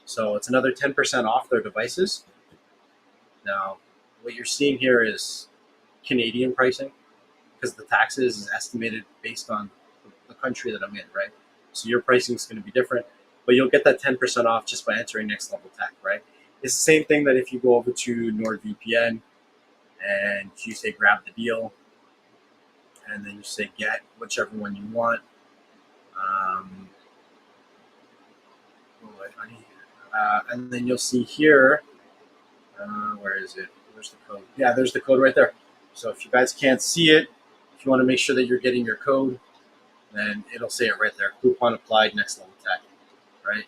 So it's another 10% off their devices. Now, what you're seeing here is Canadian pricing because the taxes is estimated based on the country that I'm in, right? So your pricing is going to be different, but you'll get that 10% off just by entering NxTLvLTech, right? It's the same thing that if you go over to NordVPN and you say grab the deal, and then you say get whichever one you want. And then you'll see here, where is it? Where's the code? Yeah, there's the code right there. So if you guys can't see it, if you want to make sure that you're getting your code, then it'll say it right there. Coupon applied, NxTLvLTech, right?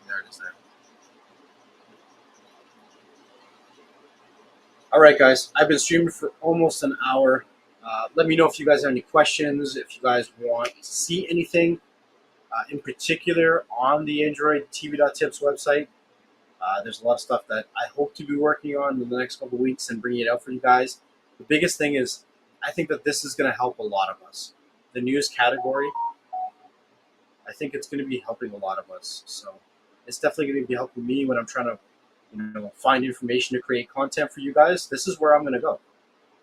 There it is there. All right, guys, I've been streaming for almost an hour. Let me know if you guys have any questions, if you guys want to see anything in particular on the NxTLvLTech website. There's a lot of stuff that I hope to be working on in the next couple of weeks and bringing it out for you guys. The biggest thing is I think that this is going to help a lot of us. The news category, I think it's going to be helping a lot of us. So it's definitely going to be helping me when I'm trying to find information to create content for you guys. This is where I'm going to go.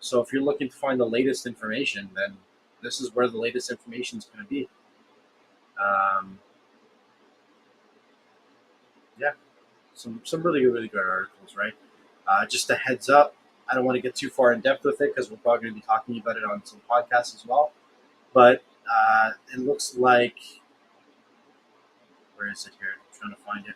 So if you're looking to find the latest information, then this is where the latest information is going to be. Yeah, some really good articles, right? Just a heads up, I don't want to get too far in depth with it because we're probably going to be talking about it on some podcasts as well. But it looks like, where is it here? I'm trying to find it.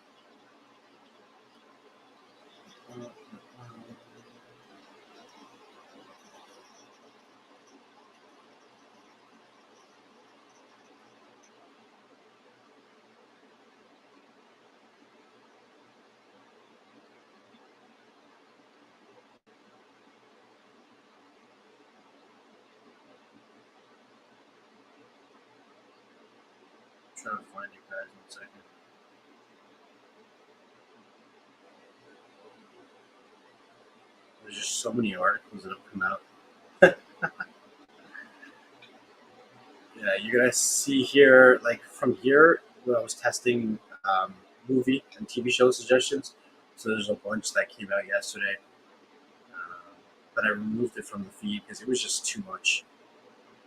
Trying to find it, guys. 1 second. There's just so many articles that have come out. Yeah, Yeah, you're gonna see here, like from here, when I was testing movie and TV show suggestions. So there's a bunch that came out yesterday, but I removed it from the feed because it was just too much.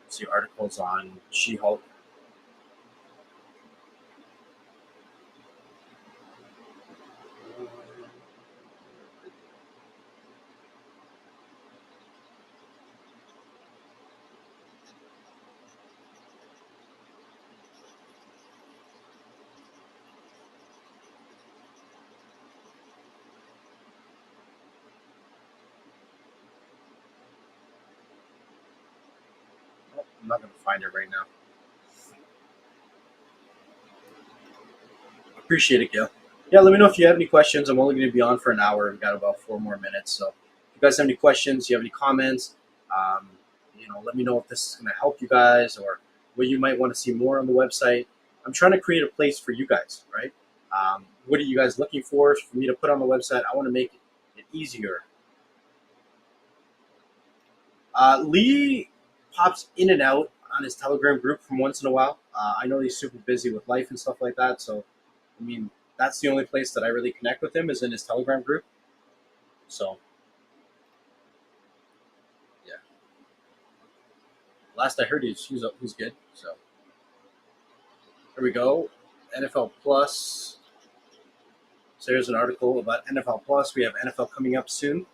See articles on She-Hulk. I'm not gonna find it right now. Appreciate it, Gil. Yeah, let me know if you have any questions. I'm only going to be on for an hour. We've got about 4 more minutes. So if you guys have any questions, you have any comments, um, let me know if this is going to help you guys or what you might want to see more on the website. I'm trying to create a place for you guys, right? What are you guys looking for me to put on the website? I want to make it easier. Lee pops in and out on his Telegram group from once in a while. I know he's super busy with life and stuff like that. So, I mean, that's the only place that I really connect with him is in his Telegram group. So, yeah. Last I heard, he's good. So, here we go. NFL Plus. So here's an article about NFL Plus. We have NFL coming up soon.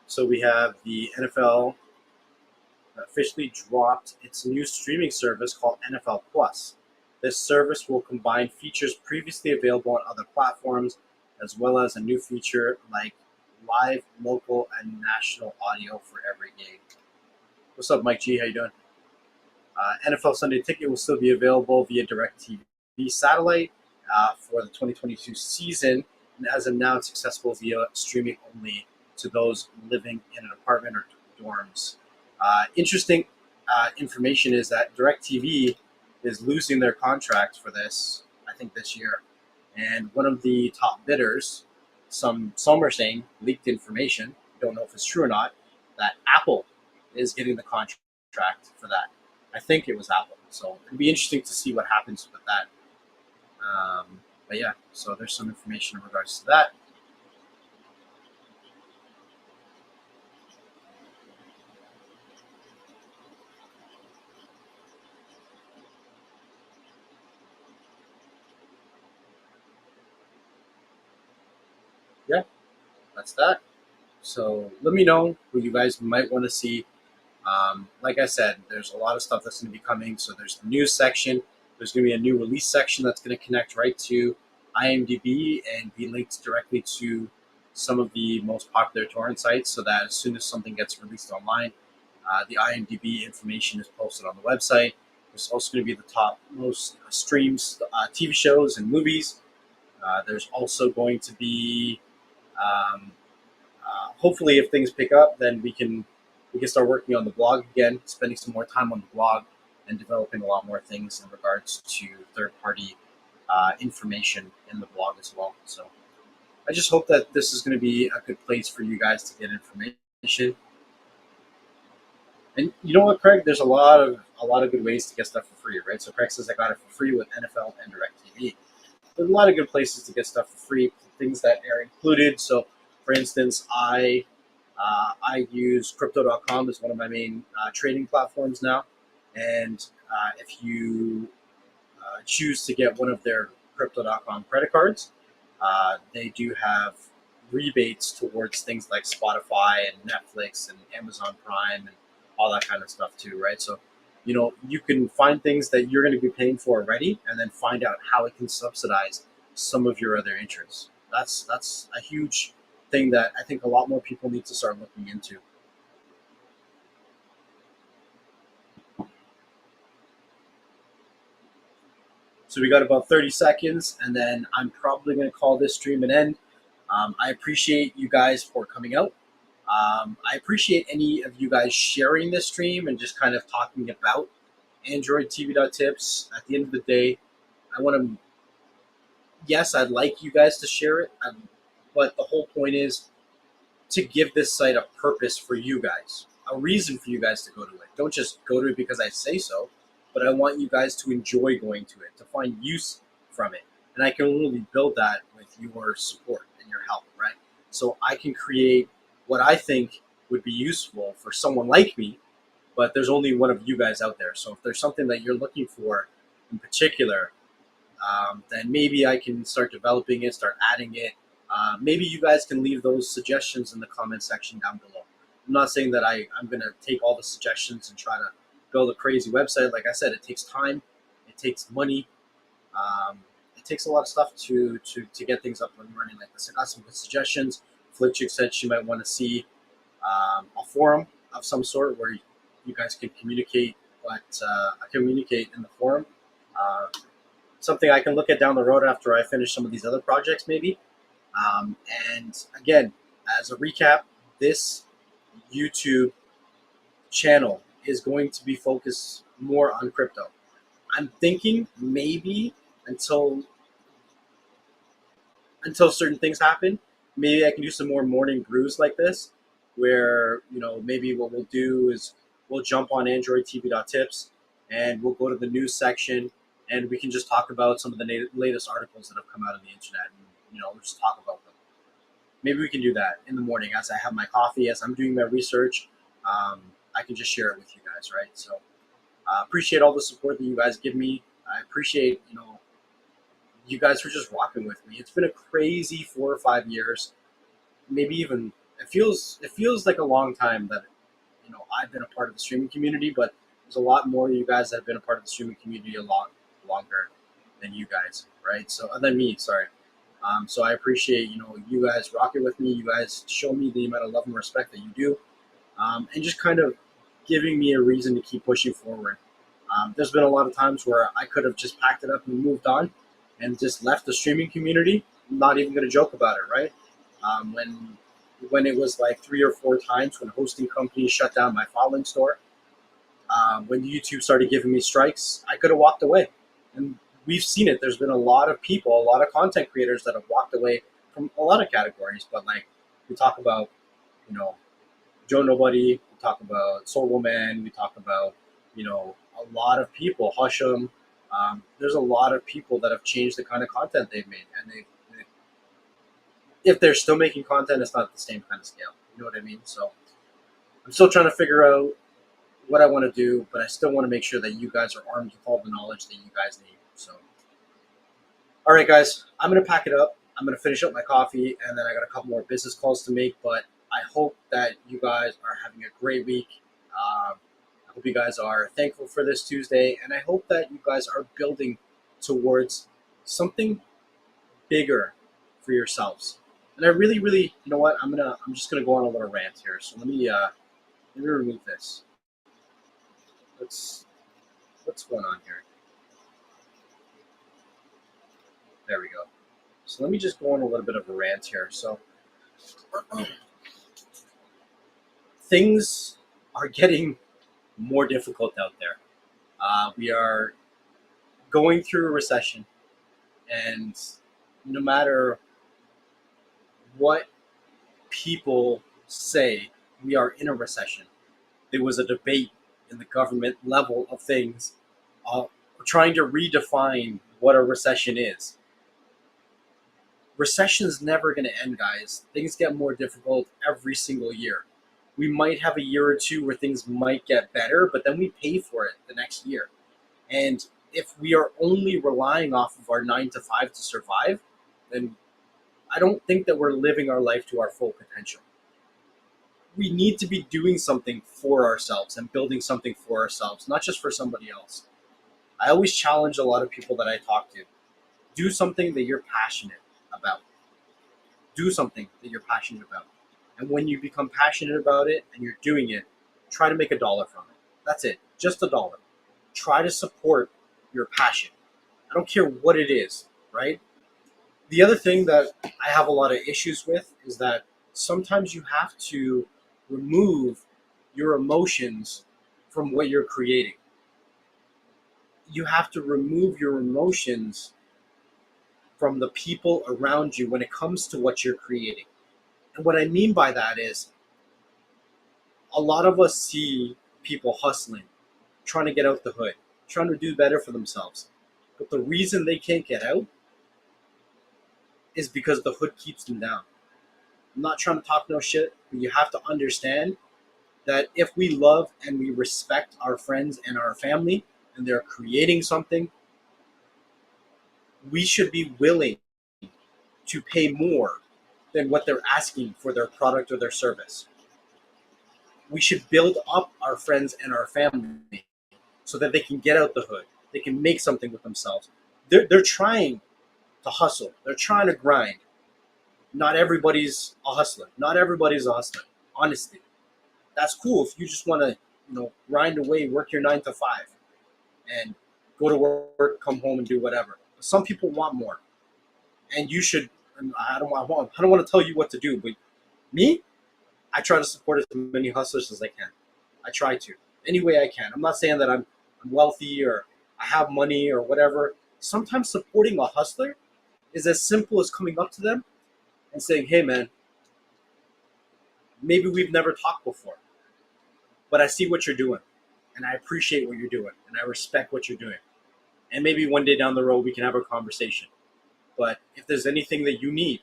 So we have the NFL officially dropped its new streaming service called NFL Plus. This service will combine features previously available on other platforms, as well as a new feature like live, local, and national audio for every game. What's up, Mike G? How you doing? NFL Sunday Ticket will still be available via DirecTV satellite for the 2022 season, and as of now, it's accessible via streaming only to those living in an apartment or dorms. Interesting information is that DirecTV is losing their contract for this, I think, this year. And one of the top bidders, some are saying, leaked information, don't know if it's true or not, that Apple is getting the contract for that. I think it was Apple. So it'd be interesting to see what happens with that. But yeah, so there's some information in regards to that. Yeah, that's that. So let me know what you guys might want to see. Like I said, there's a lot of stuff that's going to be coming. So there's the news section. There's going to be a new release section that's going to connect right to IMDb and be linked directly to some of the most popular torrent sites so that as soon as something gets released online, the IMDb information is posted on the website. There's also going to be the top most streams, TV shows and movies. There's also going to be um, hopefully, if things pick up, then we can start working on the blog again, spending some more time on the blog, and developing a lot more things in regards to third-party information in the blog as well. So I just hope that this is going to be a good place for you guys to get information. And you know what, Craig? There's a lot of good ways to get stuff for free, right? So Craig says I got it for free with NFL and DirecTV. There's a lot of good places to get stuff for free, things that are included. So, for instance, I use Crypto.com as one of my main trading platforms now, and if you choose to get one of their Crypto.com credit cards, they do have rebates towards things like Spotify and Netflix and Amazon Prime and all that kind of stuff too, right? So, you can find things that you're going to be paying for already, and then find out how it can subsidize some of your other interests. That's a huge thing that I think a lot more people need to start looking into. So we got about 30 seconds, and then I'm probably going to call this stream an end. I appreciate you guys for coming out. I appreciate any of you guys sharing this stream and just kind of talking about Android TV.tips. At the end of the day, I want to, yes, I'd like you guys to share it, but the whole point is to give this site a purpose for you guys, a reason for you guys to go to it. Don't just go to it because I say so, but I want you guys to enjoy going to it, to find use from it. And I can only build that with your support and your help, right? So I can create what I think would be useful for someone like me, but there's only one of you guys out there. So if there's something that you're looking for in particular, then maybe I can start developing it, start adding it. Maybe you guys can leave those suggestions in the comment section down below. I'm not saying that I'm going to take all the suggestions and try to build a crazy website. Like I said, it takes time, it takes money, it takes a lot of stuff to get things up and running like this. I got some good suggestions. Flipchick said she might want to see a forum of some sort where you guys can communicate, but communicate in the forum. Something I can look at down the road after I finish some of these other projects, maybe. And again, as a recap, this YouTube channel is going to be focused more on crypto. I'm thinking maybe until certain things happen, maybe I can do some more morning brews like this, where maybe what we'll do is we'll jump on NxTLvLTech and we'll go to the news section and we can just talk about some of the latest articles that have come out on the internet, and we'll just talk about them. Maybe we can do that in the morning as I have my coffee, as I'm doing my research. I can just share it with you guys, right? So appreciate all the support that you guys give me. I appreciate you guys for just rocking with me. It's been a crazy 4 or 5 years, maybe even it feels like a long time that I've been a part of the streaming community, but there's a lot more of you guys that have been a part of the streaming community a lot longer than you guys, right? So than me, sorry. So I appreciate you guys rocking with me. You guys show me the amount of love and respect that you do, and just kind of giving me a reason to keep pushing forward. There's been a lot of times where I could have just packed it up and moved on and just left the streaming community. I'm not even going to joke about it, right? When it was like 3 or 4 times when hosting companies shut down my filing store, when YouTube started giving me strikes, I could have walked away. And we've seen it. There's been a lot of people, a lot of content creators that have walked away from a lot of categories. But like we talk about, Joe Nobody, we talk about Soul Woman, we talk about, a lot of people, Husham. There's a lot of people that have changed the kind of content they've made, and if they're still making content, it's not the same kind of scale. You know what I mean? So I'm still trying to figure out what I want to do, but I still want to make sure that you guys are armed with all the knowledge that you guys need. So, all right, guys, I'm going to pack it up. I'm going to finish up my coffee, and then I got a couple more business calls to make, but I hope that you guys are having a great week. I hope you guys are thankful for this Tuesday, and I hope that you guys are building towards something bigger for yourselves. And I really, really, you know what? I'm just gonna go on a little rant here. So let me remove this. What's going on here? There we go. So let me just go on a little bit of a rant here. So things are getting more difficult out there. We are going through a recession, and no matter what people say, we are in a recession. There was a debate in the government level of things trying to redefine what a recession is. Recession's never going to end, guys. Things get more difficult every single year. We might have a year or two where things might get better, but then we pay for it the next year. And if we are only relying off of our 9 to 5 to survive, then I don't think that we're living our life to our full potential. We need to be doing something for ourselves and building something for ourselves, not just for somebody else. I always challenge a lot of people that I talk to. Do something that you're passionate about. Do something that you're passionate about. And when you become passionate about it and you're doing it, try to make $1 from it. That's it. Just $1. Try to support your passion. I don't care what it is, right? The other thing that I have a lot of issues with is that sometimes you have to remove your emotions from what you're creating. You have to remove your emotions from the people around you when it comes to what you're creating. And what I mean by that is A lot of us see people hustling, trying to get out the hood, trying to do better for themselves. But the reason they can't get out is because the hood keeps them down. I'm not trying to talk no shit, but you have to understand that if we love and we respect our friends and our family and they're creating something, we should be willing to pay more than what they're asking for their product or their service. We should build up our friends and our family so that they can get out the hood. They can make something with themselves. They're trying to hustle. They're trying to grind. Not everybody's a hustler. Not everybody's a hustler. Honestly, that's cool if you just want to, grind away, work your 9 to 5, and go to work, come home, and do whatever. Some people want more, and you should. And I don't want to tell you what to do, but me, I try to support as many hustlers as I can. I try to any way I can. I'm not saying that I'm wealthy or I have money or whatever. Sometimes supporting a hustler is as simple as coming up to them and saying, "Hey, man, maybe we've never talked before, but I see what you're doing, and I appreciate what you're doing, and I respect what you're doing. And maybe one day down the road we can have a conversation. But if there's anything that you need,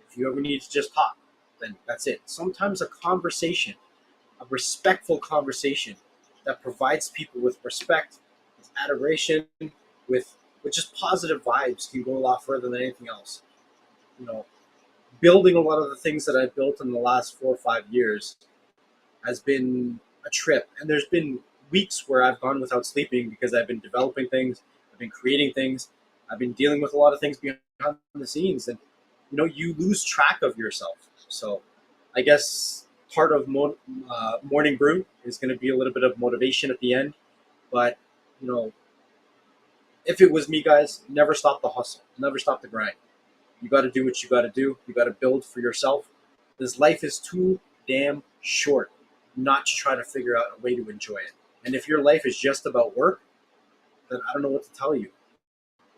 if you ever need to just talk, then that's it." Sometimes a conversation, a respectful conversation that provides people with respect, with adoration, with just positive vibes can go a lot further than anything else. You know, building a lot of the things that I've built in the last 4 or 5 years has been a trip. And there's been weeks where I've gone without sleeping because I've been developing things, I've been creating things, I've been dealing with a lot of things behind the scenes, and you lose track of yourself. So I guess part of morning brew is going to be a little bit of motivation at the end. But if it was me, guys, never stop the hustle, never stop the grind. You got to do what you got to do. You got to build for yourself. This life is too damn short not to try to figure out a way to enjoy it. And if your life is just about work, then I don't know what to tell you,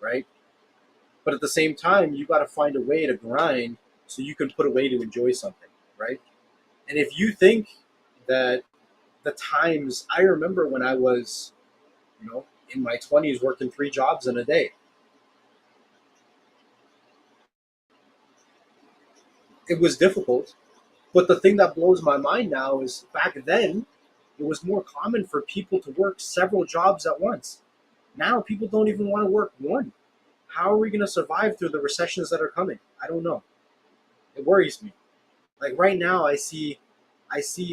right? But at the same time, you got to find a way to grind so you can put a way to enjoy something, right? And if you think that the times I remember when I was, in my 20s working 3 jobs in a day, it was difficult. But the thing that blows my mind now is back then, it was more common for people to work several jobs at once. Now people don't even want to work one. How are we going to survive through the recessions that are coming? I don't know. It worries me. Like right now, I see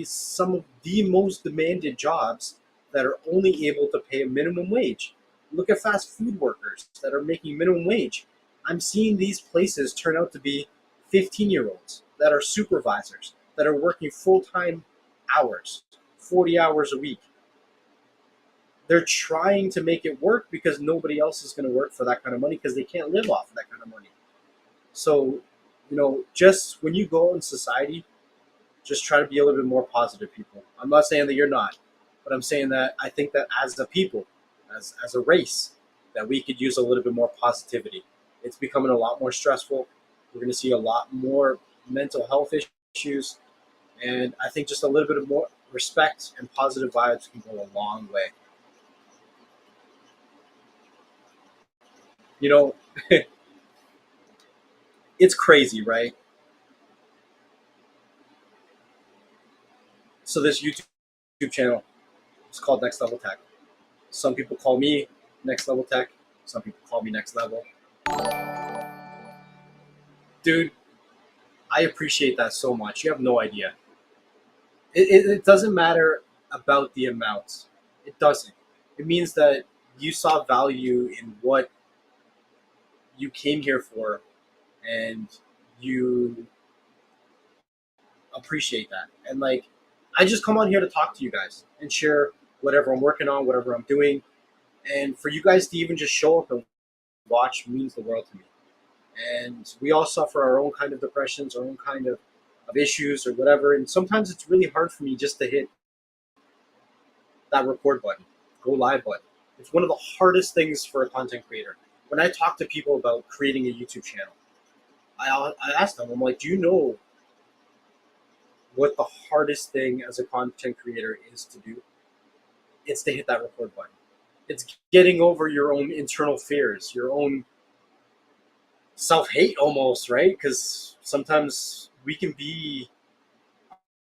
some of the most demanded jobs that are only able to pay a minimum wage. Look at fast food workers that are making minimum wage. I'm seeing these places turn out to be 15-year-olds that are supervisors, that are working full-time hours, 40 hours a week. They're trying to make it work because nobody else is going to work for that kind of money because they can't live off of that kind of money. So, just when you go in society, just try to be a little bit more positive, people. I'm not saying that you're not, but I'm saying that I think that as a people, as a race, that we could use a little bit more positivity. It's becoming a lot more stressful. We're going to see a lot more mental health issues, and I think just a little bit of more respect and positive vibes can go a long way. You know, it's crazy, right? So this YouTube channel is called Next Level Tech. Some people call me Next Level Tech. Some people call me Next Level. Dude, I appreciate that so much. You have no idea. It doesn't matter about the amounts. It doesn't. It means that you saw value in what you came here for, and you appreciate that. And like, I just come on here to talk to you guys and share whatever I'm working on, whatever I'm doing. And for you guys to even just show up and watch means the world to me. And we all suffer our own kind of depressions, our own kind of issues or whatever. And sometimes it's really hard for me just to hit that record button, go live button. It's one of the hardest things for a content creator. When I talk to people about creating a YouTube channel, I ask them, I'm like, do you know what the hardest thing as a content creator is to do. It's to hit that record button. It's getting over your own internal fears, your own self-hate almost, right? Because sometimes we can be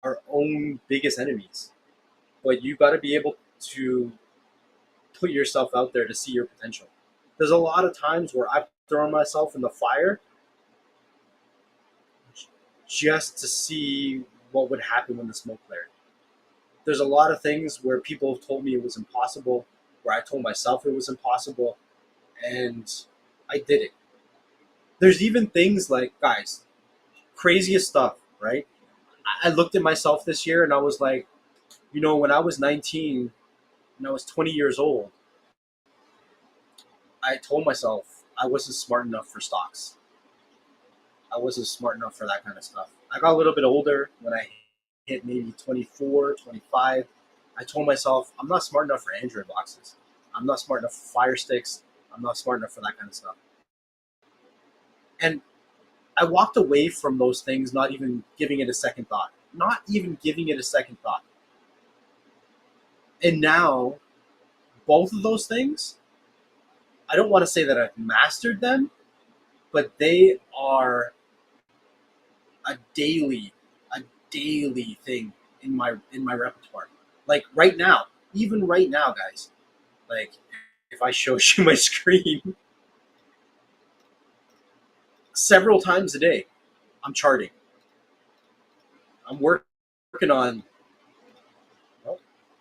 our own biggest enemies. But you got to be able to put yourself out there to see your potential. There's a lot of times where I've thrown myself in the fire just to see what would happen when the smoke cleared. There's a lot of things where people have told me it was impossible, where I told myself it was impossible, and I did it. There's even things like, guys, craziest stuff, right? I looked at myself this year and I was like, when I was 19 and I was 20 years old, I told myself I wasn't smart enough for stocks. I wasn't smart enough for that kind of stuff. I got a little bit older when I hit maybe 24, 25. I told myself I'm not smart enough for Android boxes. I'm not smart enough for fire sticks. I'm not smart enough for that kind of stuff. And I walked away from those things not even giving it a second thought. Not even giving it a second thought. And now, both of those things, I don't want to say that I've mastered them, but they are a daily thing in my repertoire. Like right now, even right now, guys. Like if I show you my screen, several times a day, I'm charting. I'm working on.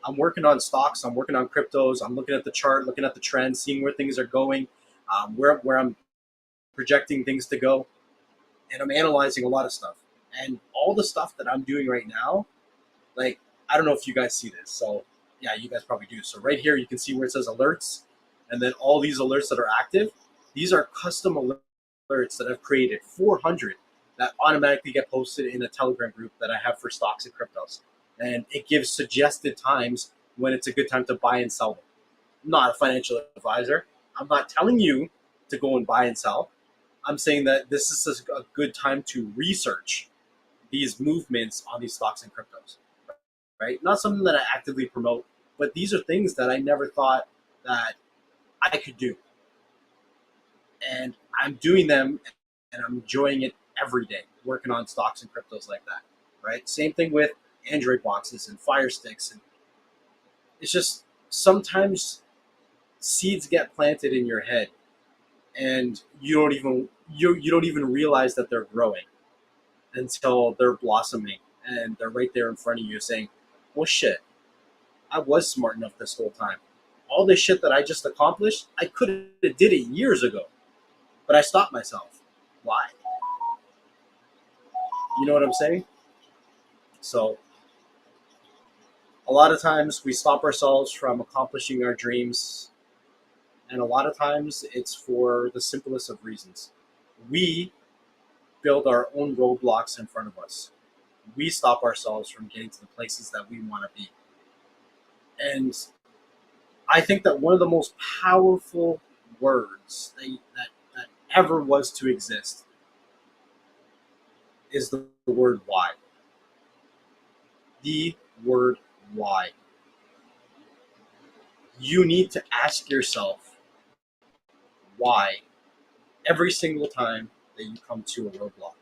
I'm working on stocks. I'm working on cryptos. I'm looking at the chart, looking at the trends, seeing where things are going, where I'm projecting things to go, and I'm analyzing a lot of stuff. And all the stuff that I'm doing right now, like I don't know if you guys see this. So yeah, you guys probably do. So right here, you can see where it says alerts, and then all these alerts that are active. These are custom alerts that I've created, 400 that automatically get posted in a Telegram group that I have for stocks and cryptos. And it gives suggested times when it's a good time to buy and sell them. I'm not a financial advisor. I'm not telling you to go and buy and sell. I'm saying that this is a good time to research these movements on these stocks and cryptos, right? Not something that I actively promote, but these are things that I never thought that I could do. And I'm doing them and I'm enjoying it every day, working on stocks and cryptos like that, right? Same thing with Android boxes and fire sticks. And it's just sometimes seeds get planted in your head and you don't even realize that they're growing until they're blossoming and they're right there in front of you saying, well, shit, I was smart enough this whole time. All this shit that I just accomplished, I could have did it years ago, but I stopped myself. Why? You know what I'm saying? So a lot of times we stop ourselves from accomplishing our dreams, and a lot of times it's for the simplest of reasons. We build our own roadblocks in front of us. We stop ourselves from getting to the places that we want to be. And I think that one of the most powerful words that ever was to exist is the word why. The word why. You need to ask yourself why every single time that you come to a roadblock.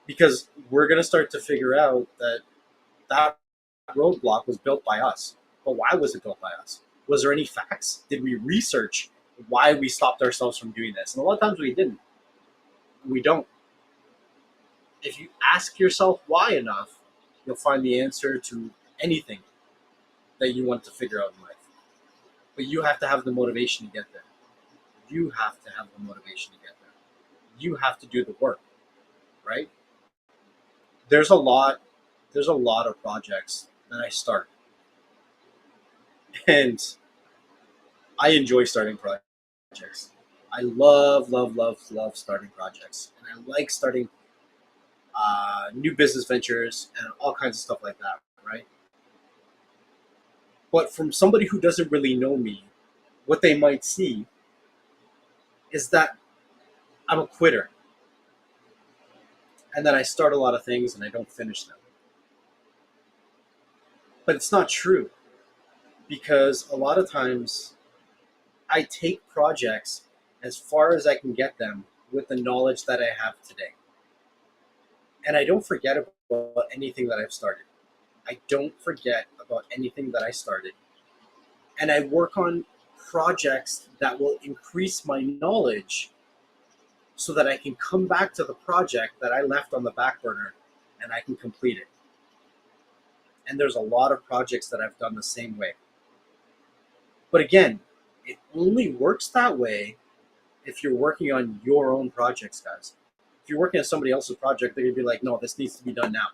Because we're going to start to figure out that that roadblock was built by us. But why was it built by us? Was there any facts? Did we research why we stopped ourselves from doing this? And a lot of times we didn't. We don't. If you ask yourself why enough, you'll find the answer to anything that you want to figure out in life. But you have to have the motivation to get there. You have to have the motivation to get there. You have to do the work, right? There's a lot of projects that I start. And I enjoy starting projects. I love starting projects. And I like starting new business ventures and all kinds of stuff like that, right? But from somebody who doesn't really know me, what they might see is that I'm a quitter and that I start a lot of things and I don't finish them. But it's not true, because a lot of times I take projects as far as I can get them with the knowledge that I have today. And I don't forget about anything that I've started. I don't forget about anything that I started. And I work on projects that will increase my knowledge so that I can come back to the project that I left on the back burner and I can complete it. And there's a lot of projects that I've done the same way. But again, it only works that way if you're working on your own projects, guys. If you're working on somebody else's project, they're going to be like, no, this needs to be done now.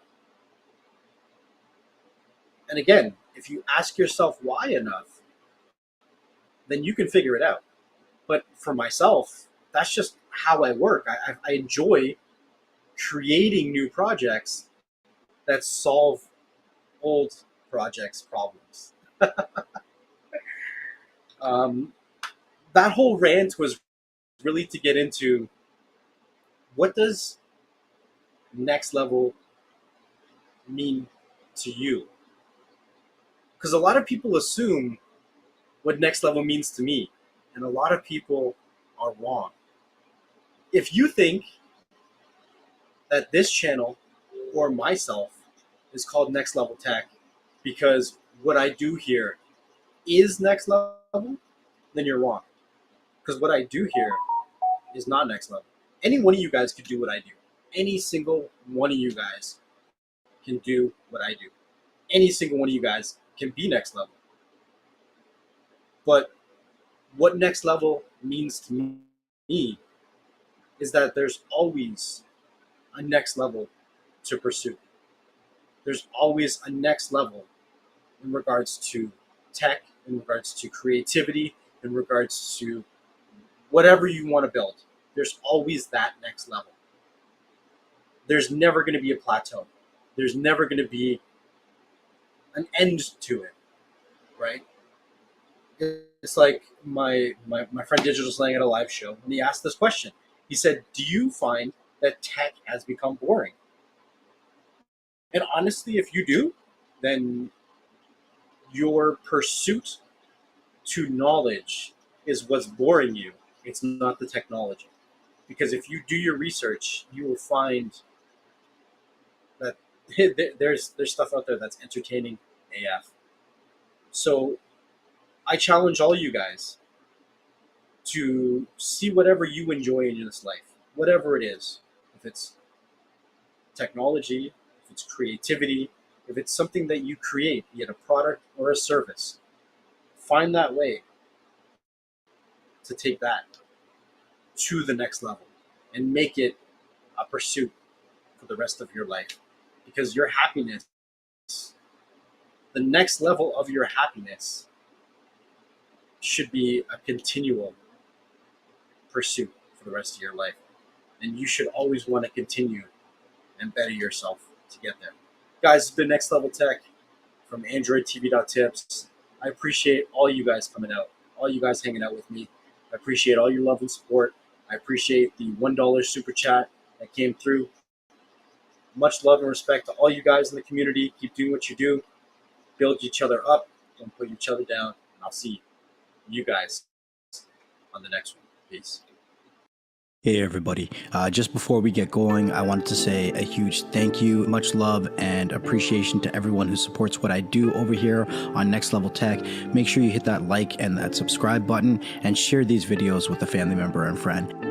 And again, if you ask yourself why enough, then you can figure it out. But for myself, that's just how I work. I enjoy creating new projects that solve old projects' problems. That whole rant was really to get into what does next level mean to you? Because a lot of people assume what next level means to me, and a lot of people are wrong. If you think that this channel or myself is called Next Level Tech because what I do here is next level, then you're wrong. Because what I do here is not next level. Any one of you guys could do what I do. Any single one of you guys can do what I do. Any single one of you guys can be next level. But what next level means to me is that there's always a next level to pursue. There's always a next level in regards to tech, in regards to creativity, in regards to whatever you want to build. There's always that next level. There's never going to be a plateau. There's never going to be an end to it, right? It's like my friend Digital Slang at a live show, and he asked this question. He said, do you find that tech has become boring? And honestly, if you do, then your pursuit to knowledge is what's boring you. It's not the technology. Because if you do your research, you will find that there's stuff out there that's entertaining AF. So I challenge all you guys to see whatever you enjoy in this life, whatever it is. If it's technology, if it's creativity, if it's something that you create, be it a product or a service, find that way to take that to the next level and make it a pursuit for the rest of your life. Because your happiness, the next level of your happiness, should be a continual pursuit for the rest of your life. And you should always want to continue and better yourself to get there. Guys, it's been Next Level Tech from NxTLvLTech. I appreciate all you guys coming out, all you guys hanging out with me. I appreciate all your love and support. I appreciate the $1 super chat that came through. Much love and respect to all you guys in the community. Keep doing what you do. Build each other up. Don't put each other down. And I'll see you guys on the next one. Peace. Hey everybody, just before we get going, I wanted to say a huge thank you, much love and appreciation to everyone who supports what I do over here on Next Level Tech. Make sure you hit that like and that subscribe button and share these videos with a family member and friend.